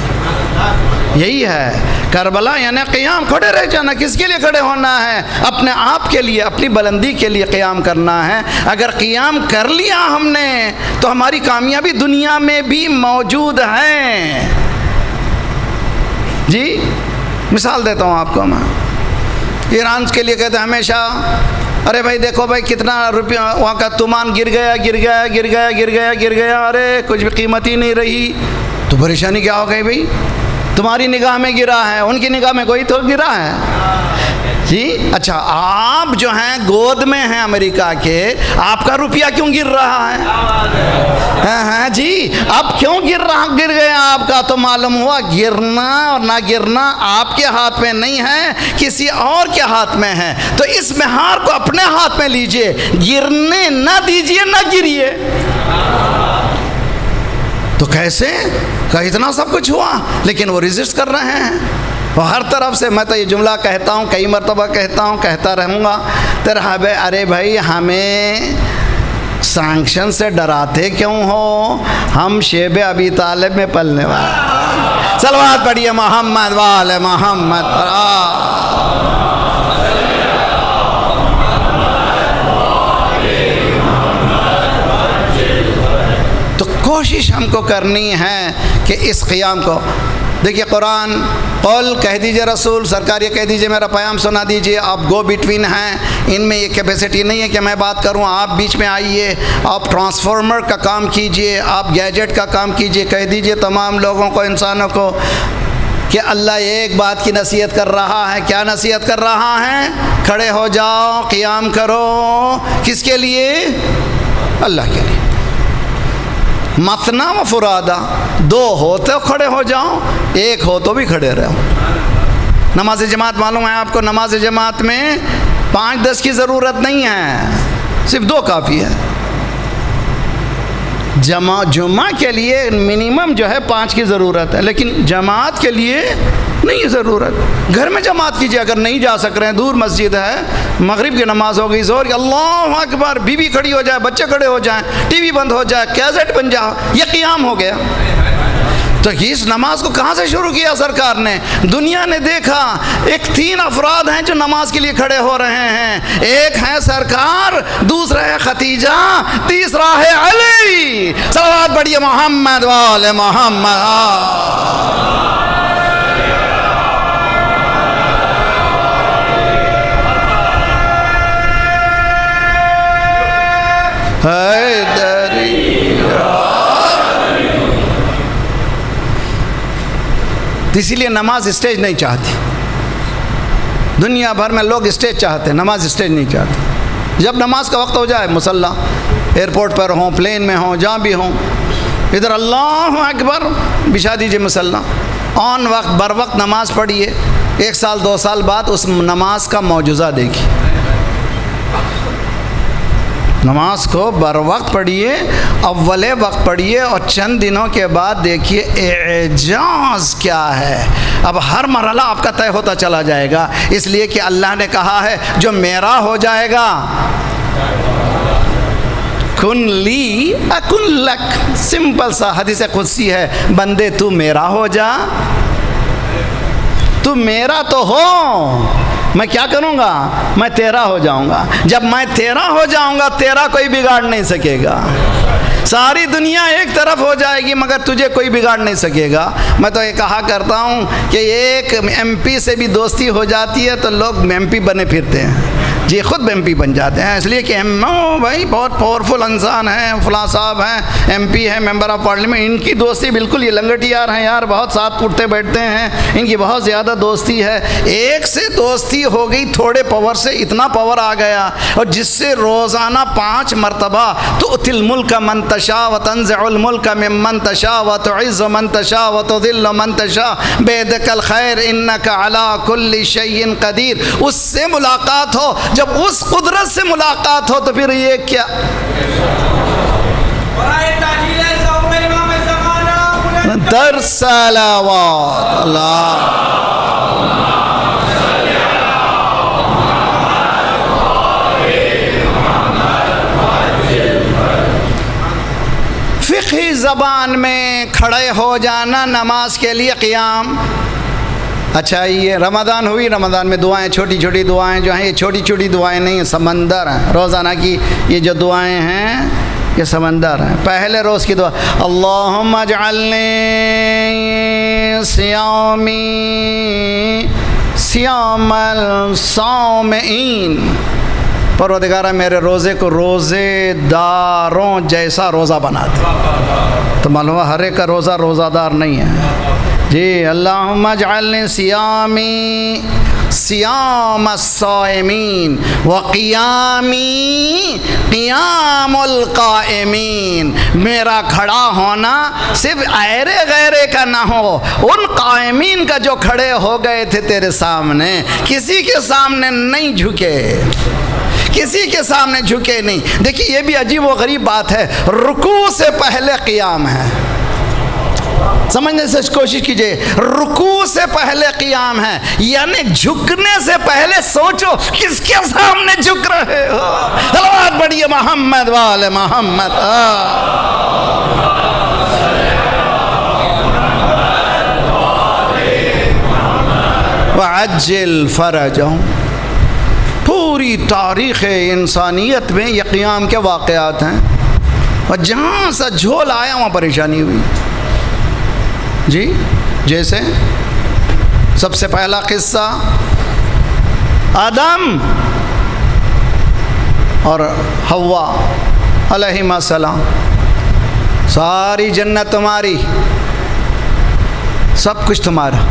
یہی ہے کربلا یعنی قیام. کھڑے رہ جانا. کس کے لیے کھڑے ہونا ہے؟ اپنے آپ کے لیے، اپنی بلندی کے لیے قیام کرنا ہے. اگر قیام کر لیا ہم نے تو ہماری کامیابی دنیا میں بھی موجود ہے. جی مثال دیتا ہوں آپ کو. میں ایران کے لیے کہتے ہیں ہمیشہ، ارے بھائی دیکھو بھائی کتنا روپیہ وہاں کا تومان گر گیا، ارے کچھ بھی قیمت ہی نہیں رہی. تو پریشانی کیا ہو گئی بھائی؟ تمہاری نگاہ میں گرا ہے، ان کی نگاہ میں کوئی تو گرا ہے. جی اچھا، آپ جو ہیں گود میں ہیں امریکہ کے، آپ کا روپیہ کیوں گر رہا ہے؟ ہاں جی، اب کیوں گر گیا آپ کا؟ تو معلوم ہوا گرنا اور نہ گرنا آپ کے ہاتھ میں نہیں ہے، کسی اور کے ہاتھ میں ہے. تو اس مہار کو اپنے ہاتھ میں لیجئے، گرنے نہ دیجئے، نہ گریے. تو کیسے کہ اتنا سب کچھ ہوا لیکن وہ ریزسٹ کر رہے ہیں. وہ ہر طرف سے، میں تو یہ جملہ کہتا ہوں، کئی مرتبہ کہتا ہوں، کہتا رہوں گا. ارے بھائی ہمیں سانکشن سے ڈراتے کیوں ہو؟ ہم شیب ابی طالب میں پلنے والے. صلوات پڑھیے محمد وآل محمد. تو کوشش ہم کو کرنی ہے کہ اس قیام کو دیکھیے. قرآن قول کہہ دیجئے، رسول سرکار یہ کہہ دیجئے، میرا پیام سنا دیجئے. آپ گو بٹوین ہیں، ان میں یہ کیپیسٹی نہیں ہے کہ میں بات کروں، آپ بیچ میں آئیے، آپ ٹرانسفارمر کا کام کیجئے، آپ گیجٹ کا کام کیجئے. کہہ دیجئے تمام لوگوں کو، انسانوں کو کہ اللہ ایک بات کی نصیحت کر رہا ہے. کیا نصیحت کر رہا ہے؟ کھڑے ہو جاؤ، قیام کرو. کس کے لیے؟ اللہ کے لیے. مثنا و فرادہ، دو ہو تو کھڑے ہو جاؤ، ایک ہو تو بھی کھڑے رہو. نماز جماعت معلوم ہے آپ کو، نماز جماعت میں 5-10 کی ضرورت نہیں ہے، صرف 2 کافی ہے. جمعہ کے لیے منیمم جو ہے 5 کی ضرورت ہے، لیکن جماعت کے لیے نہیں ضرورت. گھر میں جماعت کیجیے اگر نہیں جا سک رہے ہیں، دور مسجد ہے، مغرب کی نماز ہو گئی، ظہر کی، اللہ اکبر، بیوی کھڑی ہو جائے، بچے کھڑے ہو جائیں، ٹی وی بند ہو جائے، کیسٹ بن جائے، یہ قیام ہو گیا. تو اس نماز کو کہاں سے شروع کیا سرکار نے؟ دنیا نے دیکھا 3 افراد ہیں جو نماز کے لیے کھڑے ہو رہے ہیں. ایک ہے سرکار، دوسرا ہے ختیجہ، تیسرا ہے علی. صلوات پڑھیے محمد وآل محمد. اسی لیے نماز اسٹیج نہیں چاہتی. دنیا بھر میں لوگ اسٹیج چاہتے ہیں، نماز اسٹیج نہیں چاہتے. جب نماز کا وقت ہو جائے، مصلی ایئرپورٹ پر ہوں، پلین میں ہوں، جہاں بھی ہوں، ادھر اللہ اکبر بچھا دیجئے مصلی، آن وقت بر وقت نماز پڑھیے. 1 سال 2 سال بعد اس نماز کا معجزہ دیکھیے. نماز کو بر وقت پڑھیے، اول وقت پڑھیے، اور چند دنوں کے بعد دیکھیے اعجاز کیا ہے. اب ہر مرحلہ آپ کا طے ہوتا چلا جائے گا، اس لیے کہ اللہ نے کہا ہے جو میرا ہو جائے گا، کن لی اکن لک. سمپل سا حدیث قدسی ہے، بندے تو میرا ہو جا، تو میرا تو ہو، میں کیا کروں گا؟ میں تیرا ہو جاؤں گا. جب میں تیرا ہو جاؤں گا، تیرا کوئی بگاڑ نہیں سکے گا. ساری دنیا ایک طرف ہو جائے گی مگر تجھے کوئی بگاڑ نہیں سکے گا. میں تو یہ کہا کرتا ہوں کہ ایک MP سے بھی دوستی ہو جاتی ہے تو لوگ MP بنے پھرتے ہیں. جی خود ایم پی بن جاتے ہیں، اس لیے کہ بھائی بہت پاورفل انسان ہیں، فلاں صاحب ہیں، ایم پی ہیں، ممبر آف پارلیمنٹ، ان کی دوستی بالکل یہ لنگٹ یار ہیں یار، بہت ساتھ اٹھتے بیٹھتے ہیں، ان کی بہت زیادہ دوستی ہے۔ ایک سے دوستی ہو گئی، تھوڑے پاور سے اتنا پاور آ گیا، اور جس سے روزانہ 5 مرتبہ تؤتی الملک من تشاء وتنزع الملک ممن تشاء وتعز من تشاء وتذل من تشاء بیدک الخیر انک علی کل شیء قدیر، اس سے ملاقات ہو، جب اس قدرت سے ملاقات ہو تو پھر یہ کیا در صلوات اللہ فقہی زبان میں کھڑے ہو جانا نماز کے لیے قیام۔ اچھا یہ رمضان ہوئی، رمضان میں دعائیں، چھوٹی چھوٹی دعائیں جو ہیں، یہ چھوٹی چھوٹی دعائیں نہیں ہیں، سمندر ہیں، روزانہ کی یہ جو دعائیں ہیں یہ سمندر ہیں۔ پہلے روز کی دعا اللہم اجعلنی صیامی صیام الصامعین، پروردگارہ میرے روزے کو روزے داروں جیسا روزہ بنا دے۔ تو معلوم ہے ہر ایک کا روزہ روزہ دار نہیں ہے جی۔ اللہم اجعلنی صیامی صیام الصائمین وقیامی قیام القائمین، میرا کھڑا ہونا صرف ایرے غیرے کا نہ ہو، ان قائمین کا جو کھڑے ہو گئے تھے تیرے سامنے، کسی کے سامنے نہیں جھکے، کسی کے سامنے جھکے نہیں۔ دیکھیے یہ بھی عجیب و غریب بات ہے، رکوع سے پہلے قیام ہے، سمجھنے سے کوشش کیجئے، رکوع سے پہلے قیام ہے، یعنی جھکنے سے پہلے سوچو کس کے سامنے جھک رہے ہو۔ صلوات پڑھیے محمد وآل محمد۔ وعجل فرجہم، پوری تاریخ انسانیت میں یہ قیام کے واقعات ہیں، اور جہاں سا جھول آیا وہاں پریشانی ہوئی جی۔ جیسے سب سے پہلا قصہ آدم اور حوا علیہما السلام، ساری جنت تمہاری، سب کچھ تمہارا۔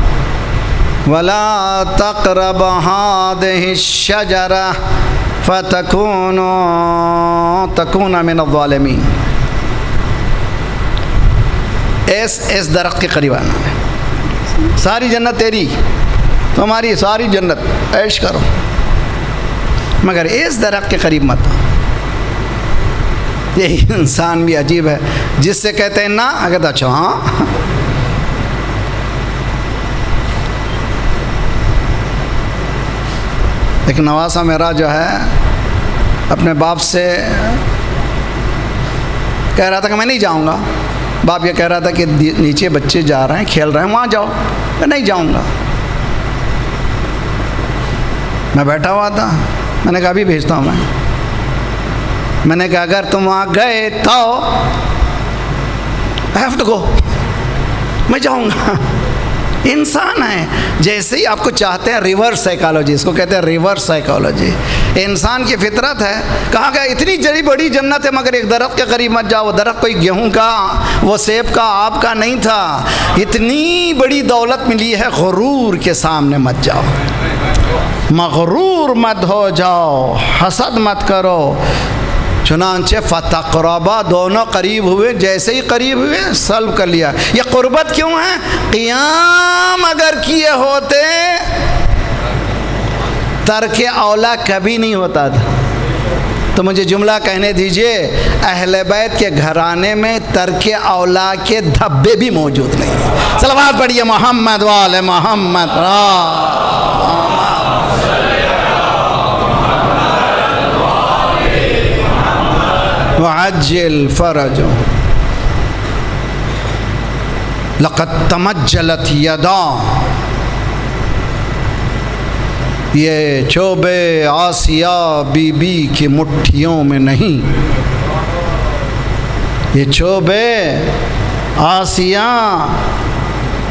وَلَا تَقْرَبْ هَٰذِهِ الشَّجَرَةَ فَتَكُونَ مِنَ الظَّالِمِينَ، اس درخت کے قریب آنا ہے، ساری جنت تیری، تمہاری ساری جنت عیش کرو، مگر اس درخت کے قریب مت۔ یہی انسان بھی عجیب ہے، جس سے کہتے ہیں نا، اگر اچھا ہاں، لیکن نواسا میرا جو ہے اپنے باپ سے کہہ رہا تھا کہ میں نہیں جاؤں گا، باپ یہ کہہ رہا تھا کہ نیچے بچے جا رہے ہیں، کھیل رہے ہیں، وہاں جاؤ، میں نہیں جاؤں گا۔ میں بیٹھا ہوا تھا، میں نے کہا ابھی بھیجتا ہوں میں نے کہا اگر تم وہاں گئے تو I have to go، میں جاؤں گا۔ انسان ہے، جیسے ہی آپ کو چاہتے ہیں ریورس سائیکالوجی، اس کو کہتے ہیں ریورس سائیکالوجی، انسان کی فطرت ہے۔ کہا کہ اتنی بڑی جنت ہے مگر ایک درخت کے قریب مت جاؤ، وہ درخت کوئی گیہوں کا، وہ سیب کا، آپ کا نہیں تھا، اتنی بڑی دولت ملی ہے، غرور کے سامنے مت جاؤ، مغرور مت ہو جاؤ، حسد مت کرو۔ چنانچہ فتقربا، دونوں قریب ہوئے، جیسے ہی قریب ہوئے سلب کر لیا۔ یہ قربت کیوں ہے؟ قیام اگر کیے ہوتے ترک اولا کبھی نہیں ہوتا تھا۔ تو مجھے جملہ کہنے دیجئے، اہل بیت کے گھرانے میں ترک اولا کے دھبے بھی موجود نہیں۔ صلوات پڑھیے محمد وآل محمد۔ وعجل فرجہ لقد تمجلت یدا، یہ چوبے آسیہ بی بی کی مٹھیوں میں نہیں، یہ چوبے آسیہ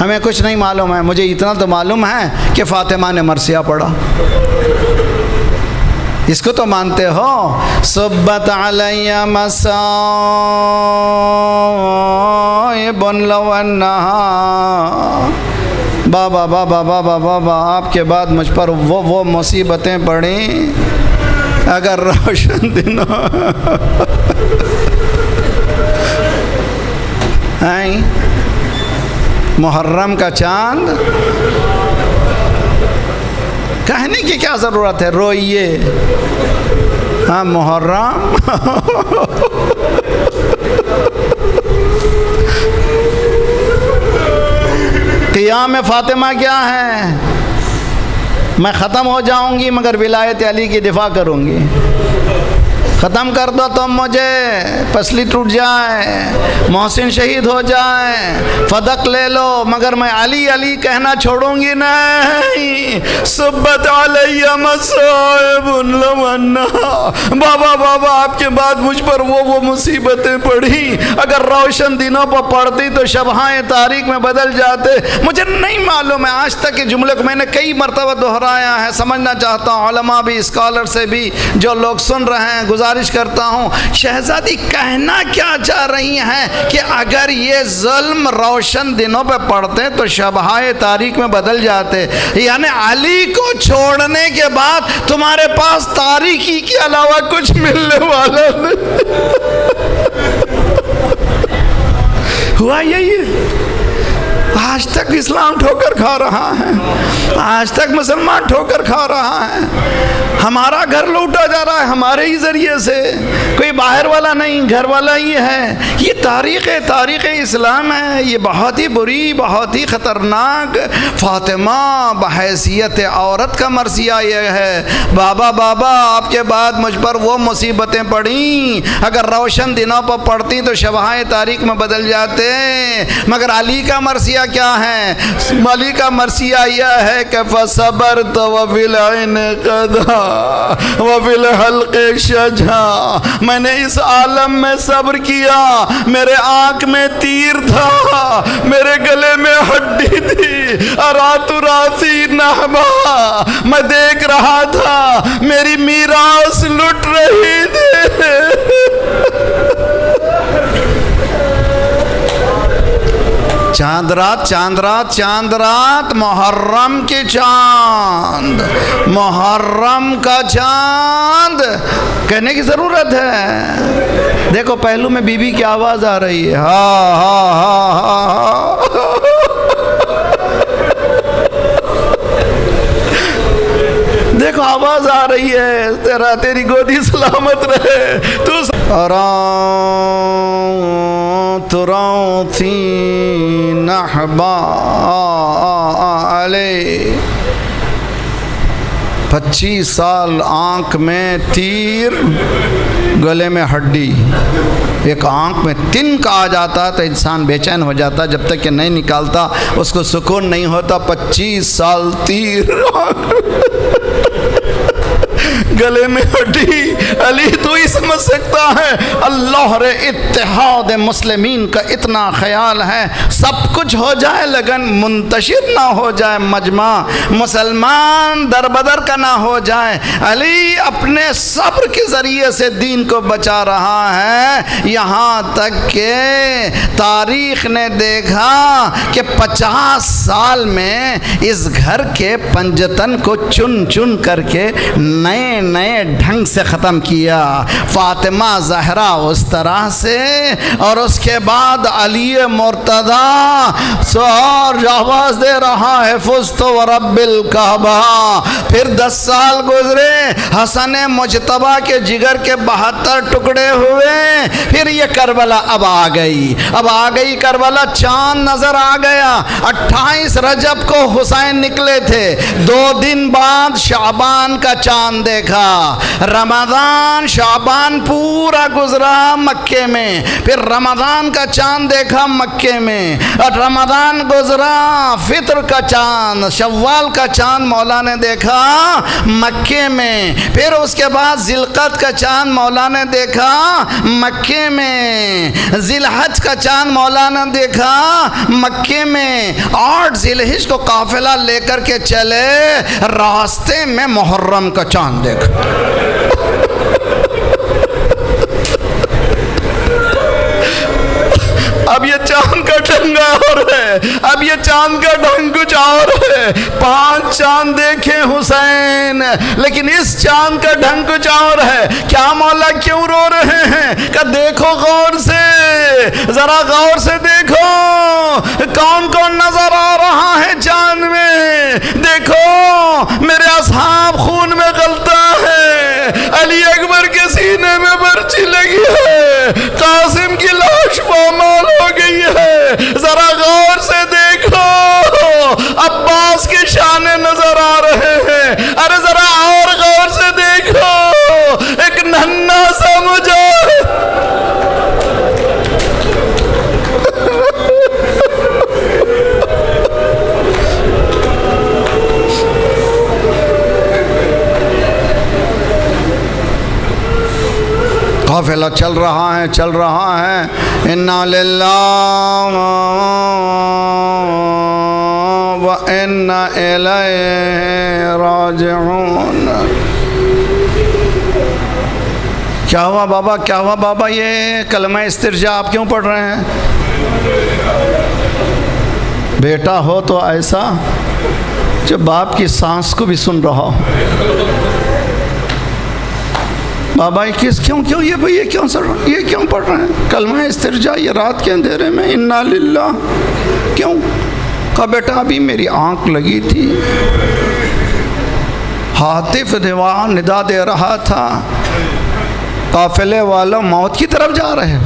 ہمیں کچھ نہیں معلوم ہے، مجھے اتنا تو معلوم ہے کہ فاطمہ نے مرثیہ پڑھا۔ اس کو تو مانتے ہو؟ صبت علی مصائب لو انہا، بابا بابا بابا بابا آپ کے بعد مجھ پر وہ مصیبتیں پڑیں اگر روشن دنوں محرم کا چاند، کہنے کی کیا ضرورت ہے، روئیے ہاں محرم قیام فاطمہ کیا ہے؟ میں ختم ہو جاؤں گی مگر ولایت علی کی دفاع کروں گی۔ ختم کر دو تم مجھے، پسلی ٹوٹ جائے، محسن شہید ہو جائے، فدق لے لو، مگر میں علی علی کہنا چھوڑوں گی نہیں۔ صبت علی مصائب لو انہا، بابا بابا آپ کے بعد مجھ پر وہ مصیبتیں پڑھی، اگر روشن دنوں پر پڑتی تو شبہائیں تاریک میں بدل جاتے۔ مجھے نہیں معلوم ہے، آج تک کے جملے کو میں نے کئی مرتبہ دہرایا ہے، سمجھنا چاہتا ہوں علماء بھی، اسکالر سے بھی، جو لوگ سن رہے ہیں، گزارش کرتا ہوں شہزادی کہنا کیا چاہ رہی ہیں کہ اگر یہ ظلم روشن دنوں پہ پڑتے تو شبہائے تاریک میں بدل جاتے، یعنی علی کو چھوڑنے کے بعد تمہارے پاس تاریکی کے علاوہ کچھ ملنے والا نہیں۔ ہوا یہی ہے، آج تک اسلام ٹھوکر کھا رہا ہے، آج تک مسلمان ٹھوکر کھا رہا ہے، ہمارا گھر لوٹا جا رہا ہے ہمارے ہی ذریعے سے، کوئی باہر والا نہیں، گھر والا ہی ہے۔ یہ تاریخ اسلام ہے، یہ بہت ہی بری، بہت ہی خطرناک۔ فاطمہ بحیثیت عورت کا مرثیہ یہ ہے، بابا بابا آپ کے بعد مجھ پر وہ مصیبتیں پڑیں، اگر روشن دنوں پر پڑتی تو شبہائے تاریک میں بدل جاتے، مگر علی کا مرثیہ کیا ہے؟ علی کا مرثیہ یہ ہے کہ فصبرت وفی العین قضا وفی الحلق شجا، میں نے اس عالم میں صبر کیا، میرے آنکھ میں تیر تھا، میرے گلے میں ہڈی تھی، ارات راسی نحبا، میں دیکھ رہا تھا میری میراث لٹ رہی تھی۔ چاند رات چاند رات چاند رات، محرم کی چاند، محرم کا چاند کہنے کی ضرورت ہے۔ دیکھو پہلو میں بی بی کی آواز آ رہی ہے، ہاں ہاں ہاں ہاں، دیکھو آواز آ رہی ہے، تیری گودی سلامت رہے، تو تراثی نحبا علی، 25 سال آنکھ میں تیر، گلے میں ہڈی۔ ایک آنکھ میں تن کا آ جاتا تو انسان بے چین ہو جاتا، جب تک کہ نہیں نکالتا اس کو سکون نہیں ہوتا۔ 25 سال تیر گلے میں ہڈی، علی تو ہی سمجھ سکتا ہے۔ اللہ رے اتحاد مسلمین کا اتنا خیال ہے، سب کچھ ہو جائے لیکن منتشر نہ ہو جائے، مجمع مسلمان در بدر کا نہ ہو جائے۔ علی اپنے صبر کے ذریعے سے دین کو بچا رہا ہے، یہاں تک کہ تاریخ نے دیکھا کہ 50 سال میں اس گھر کے پنجتن کو چن چن کر کے نئے نئے ڈھنگ سے ختم کیا۔ فاطمہ زہرا اس طرح سے، اور اس کے بعد علی مرتضیٰ اور آواز دے رہا ہے فزت ورب الکعبہ۔ پھر 10 سال گزرے، حسن مجتبیٰ کے جگر کے 72 ٹکڑے ہوئے، پھر یہ کربلا اب آ گئی، اب آ گئی کربلا، چاند نظر آ گیا۔ 28 رجب کو حسین نکلے تھے، 2 دن بعد شعبان کا چاند دیکھا. رمضان شعبان پورا گزرا مکے میں، پھر رمضان کا چاند دیکھا مکے میں، اور رمضان گزرا، فطر کا چاند، شوال کا چاند مولا نے دیکھا مکے میں، پھر اس کے بعد ذی القعدہ کا چاند مولا نے دیکھا مکے میں، ذی الحج کا چاند مولا نے دیکھا مکے میں، 8 ذی الحج کو قافلہ لے کر کے چلے، راستے میں محرم کا چاند دیکھا. اب یہ چاند کا ڈھنگ اور ہے، اب یہ چاند کا ڈھنگ کچھ اور ہے. 5 چاند دیکھے حسین، لیکن اس چاند کا ڈھنگ کچھ اور ہے. کیا مولا کیوں رو رہے ہیں؟ کہ دیکھو غور سے، ذرا غور سے دیکھو کون کون نظر آ رہا ہے چاند میں. دیکھو میرے اصحاب خون میں غلطہ ہے، علی اکبر کے سینے میں برچی لگی ہے، قاسم کی لاش پامال ہو گئی ہے. ذرا غور سے دیکھو عباس کے شانے نظر آ رہے ہیں. ارے ذرا اور غور سے دیکھو ایک ننھا سا مجاہد. قافلہ چل رہا ہے، چل رہا ہے. انا للہ و انا الیہ راجعون. کیا ہوا بابا، کیا ہوا بابا؟ یہ کلمہ استرجاع آپ کیوں پڑھ رہے ہیں؟ بیٹا ہو تو ایسا جو باپ کی سانس کو بھی سن رہا ہو. بابا کیوں یہ کیوں سر یہ کیوں پڑھ رہے ہیں کلمہ استرجاع یہ رات کے اندھیرے میں؟ انا للہ. کیوں؟ کہا بیٹا ابھی میری آنکھ لگی تھی، ہاتف ندا دے رہا تھا، قافلے والا موت کی طرف جا رہے ہیں.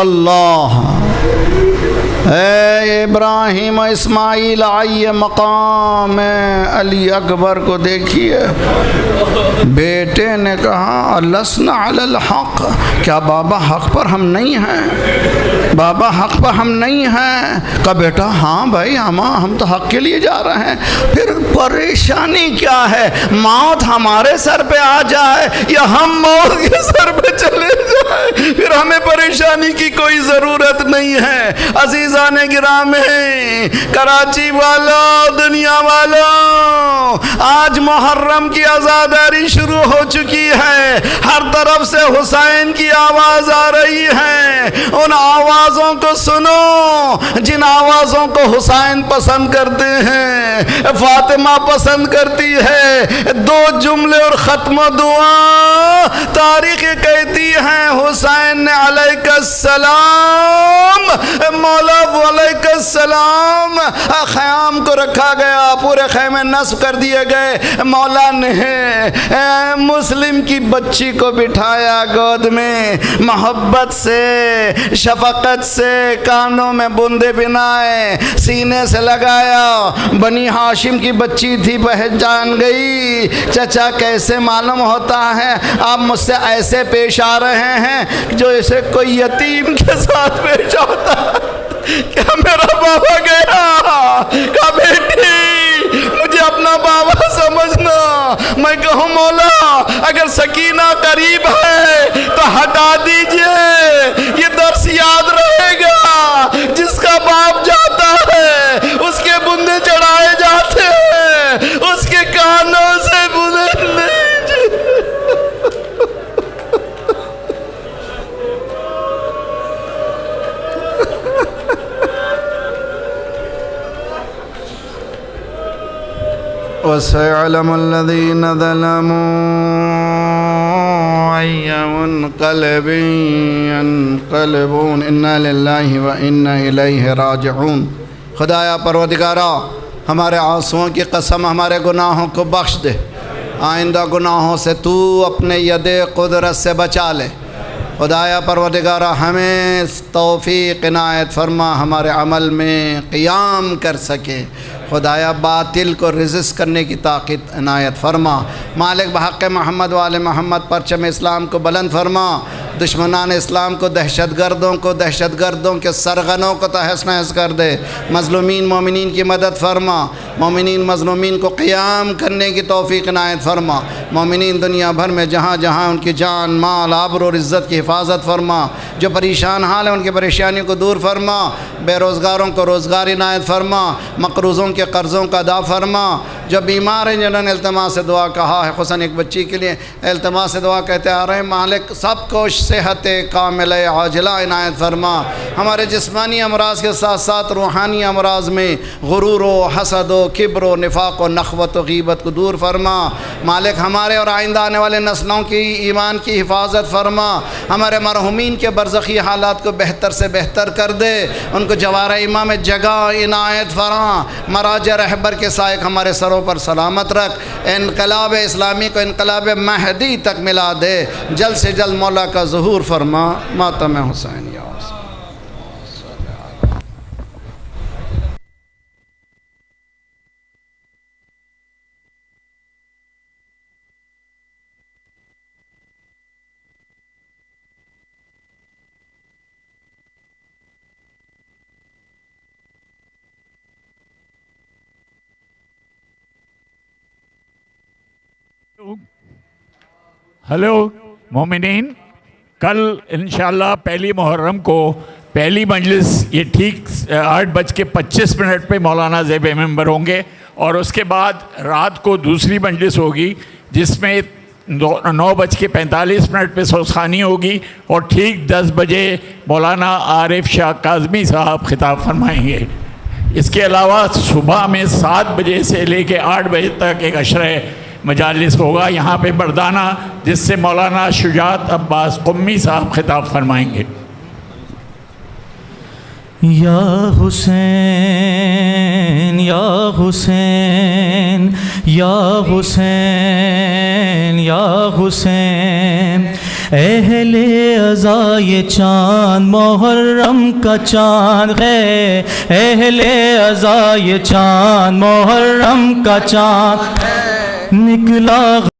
اللہ اے ابراہیم اسماعیل آئیے مقام علی اکبر کو دیکھیے. بیٹے نے کہا لسنا علی الحق. کیا بابا حق پر ہم نہیں ہیں؟ بابا حق پر ہم نہیں ہیں. کہا بیٹا ہاں بھائی ہم تو حق کے لیے جا رہے ہیں. پھر پریشانی کیا ہے؟ موت ہمارے سر پہ آ جائے یا ہم موت کے سر پہ چلے جائیں، پھر ہمیں پریشانی کی کوئی ضرورت نہیں ہے. عزیزان گرامی، کراچی والوں، دنیا والوں، آج محرم کی عزاداری شروع ہو چکی ہے. ہر طرف سے حسین کی آواز آ رہی ہے. ان آوازوں کو سنو جن آوازوں کو حسین پسند کرتے ہیں، فاطمہ پسند کرتی ہے. 2 جملے اور ختم دعا. تاریخ کہتی ہے حسین نے علیہ السلام، مولا علیہ السلام، خیام کو رکھا گیا، پورے خیمے نصب کر دیے گئے. مولا نے مسلم کی بچی کو بٹھایا گود میں، محبت سے شفقت سے کانوں میں بندے بنائے، سینے سے لگایا. بنی ہاشم کی بچی تھی، پہچان گئی. چچا کیسے معلوم ہوتا ہے آپ مجھ سے ایسے پیش آ رہے ہیں جو ایسے کوئی یتیم کے ساتھ پیش ہوتا ہے؟ کیا میرا بابا گیا؟ کہا بیٹی مجھے اپنا بابا سمجھنا. میں کہوں مولا اگر سکینہ قریب ہے تو ہٹا دیجئے، یہ درس یاد رہے گا. جس کا باپ جاتا ہے اس کے بندے چڑھائے جاتے ہیں، اس کے کانوں سے بندے لیجئے. وَسَيَعْلَمُ الَّذِينَ ظَلَمُوا أَيَّ مُنقَلِبٍ يَنقَلِبُونَ. اِنَّا لِلَّهِ وَإِنَّا إِلَيْهِ راجعون. خدایا پروردگارا ہمارے آنسوؤں کی قسم ہمارے گناہوں کو بخش دے. آئندہ گناہوں سے تو اپنے ید قدرت سے بچا لے. خدایا پروردگارہ ہمیں توفیق عنایت فرما ہمارے عمل میں قیام کر سکے، خدایا باطل کو ریزسٹ کرنے کی طاقت عنایت فرما، مالک بحق محمد وآل محمد پرچم اسلام کو بلند فرما، دشمنان اسلام کو دہشت گردوں کے سرغنوں کو تہس نہس کر دے، مظلومین مومنین کی مدد فرما، مومنین مظلومین کو قیام کرنے کی توفیق عنایت فرما، مومنین دنیا بھر میں جہاں جہاں ان کی جان مال آبرو اور عزت کی حفاظت فرما، جو پریشان حال ہیں ان کی پریشانیوں کو دور فرما، بے روزگاروں کو روزگار عنایت فرما، مقروضوں کے قرضوں کا ادا فرما، جو بیمار ہیں جنہوں نے التماس سے دعا کہا ہے، خصوصاً ایک بچی کے لیے التماس سے دعا کہتے آ رہے ہیں، مالک سب کو صحت کامل عاجلہ عنایت فرما، ہمارے جسمانی امراض کے ساتھ ساتھ روحانی امراض میں غرور و حسد و کبر و نفاق و نخوت و غیبت کو دور فرما، مالک ہمارے اور آئندہ آنے والے نسلوں کی ایمان کی حفاظت فرما، ہمارے مرحومین کے برزخی حالات کو بہتر سے بہتر کر دے، ان کو جوار امام جگہ عنایت فرما، مراج رہبر کے سائق ہمارے سروں پر سلامت رکھ، انقلاب اسلامی کو انقلاب مہدی تک ملا دے، جلد سے جلد مولا کا ظہور فرما، ماتم حسین یا حسین۔ ہلو مومنین، کل انشاءاللہ پہلی محرم کو پہلی مجلس یہ ٹھیک 8:25 پہ مولانا زیب ممبر ہوں گے، اور اس کے بعد رات کو دوسری مجلس ہوگی جس میں 9:45 پہ سوزخانی ہوگی، اور ٹھیک 10 بجے مولانا عارف شاہ کاظمی صاحب خطاب فرمائیں گے۔ اس کے علاوہ صبح میں 7 بجے سے لے کے 8 بجے تک ایک عشرہ مجالس ہوگا یہاں پہ بردانہ، جس سے مولانا شجاعت عباس قمی صاحب خطاب فرمائیں گے۔ یا حسین یا حسین یا حسین یا حسین، اہل عزا یہ چاند محرم کا چاند ہے، اہل عزا یہ چاند محرم کا چاند نکلا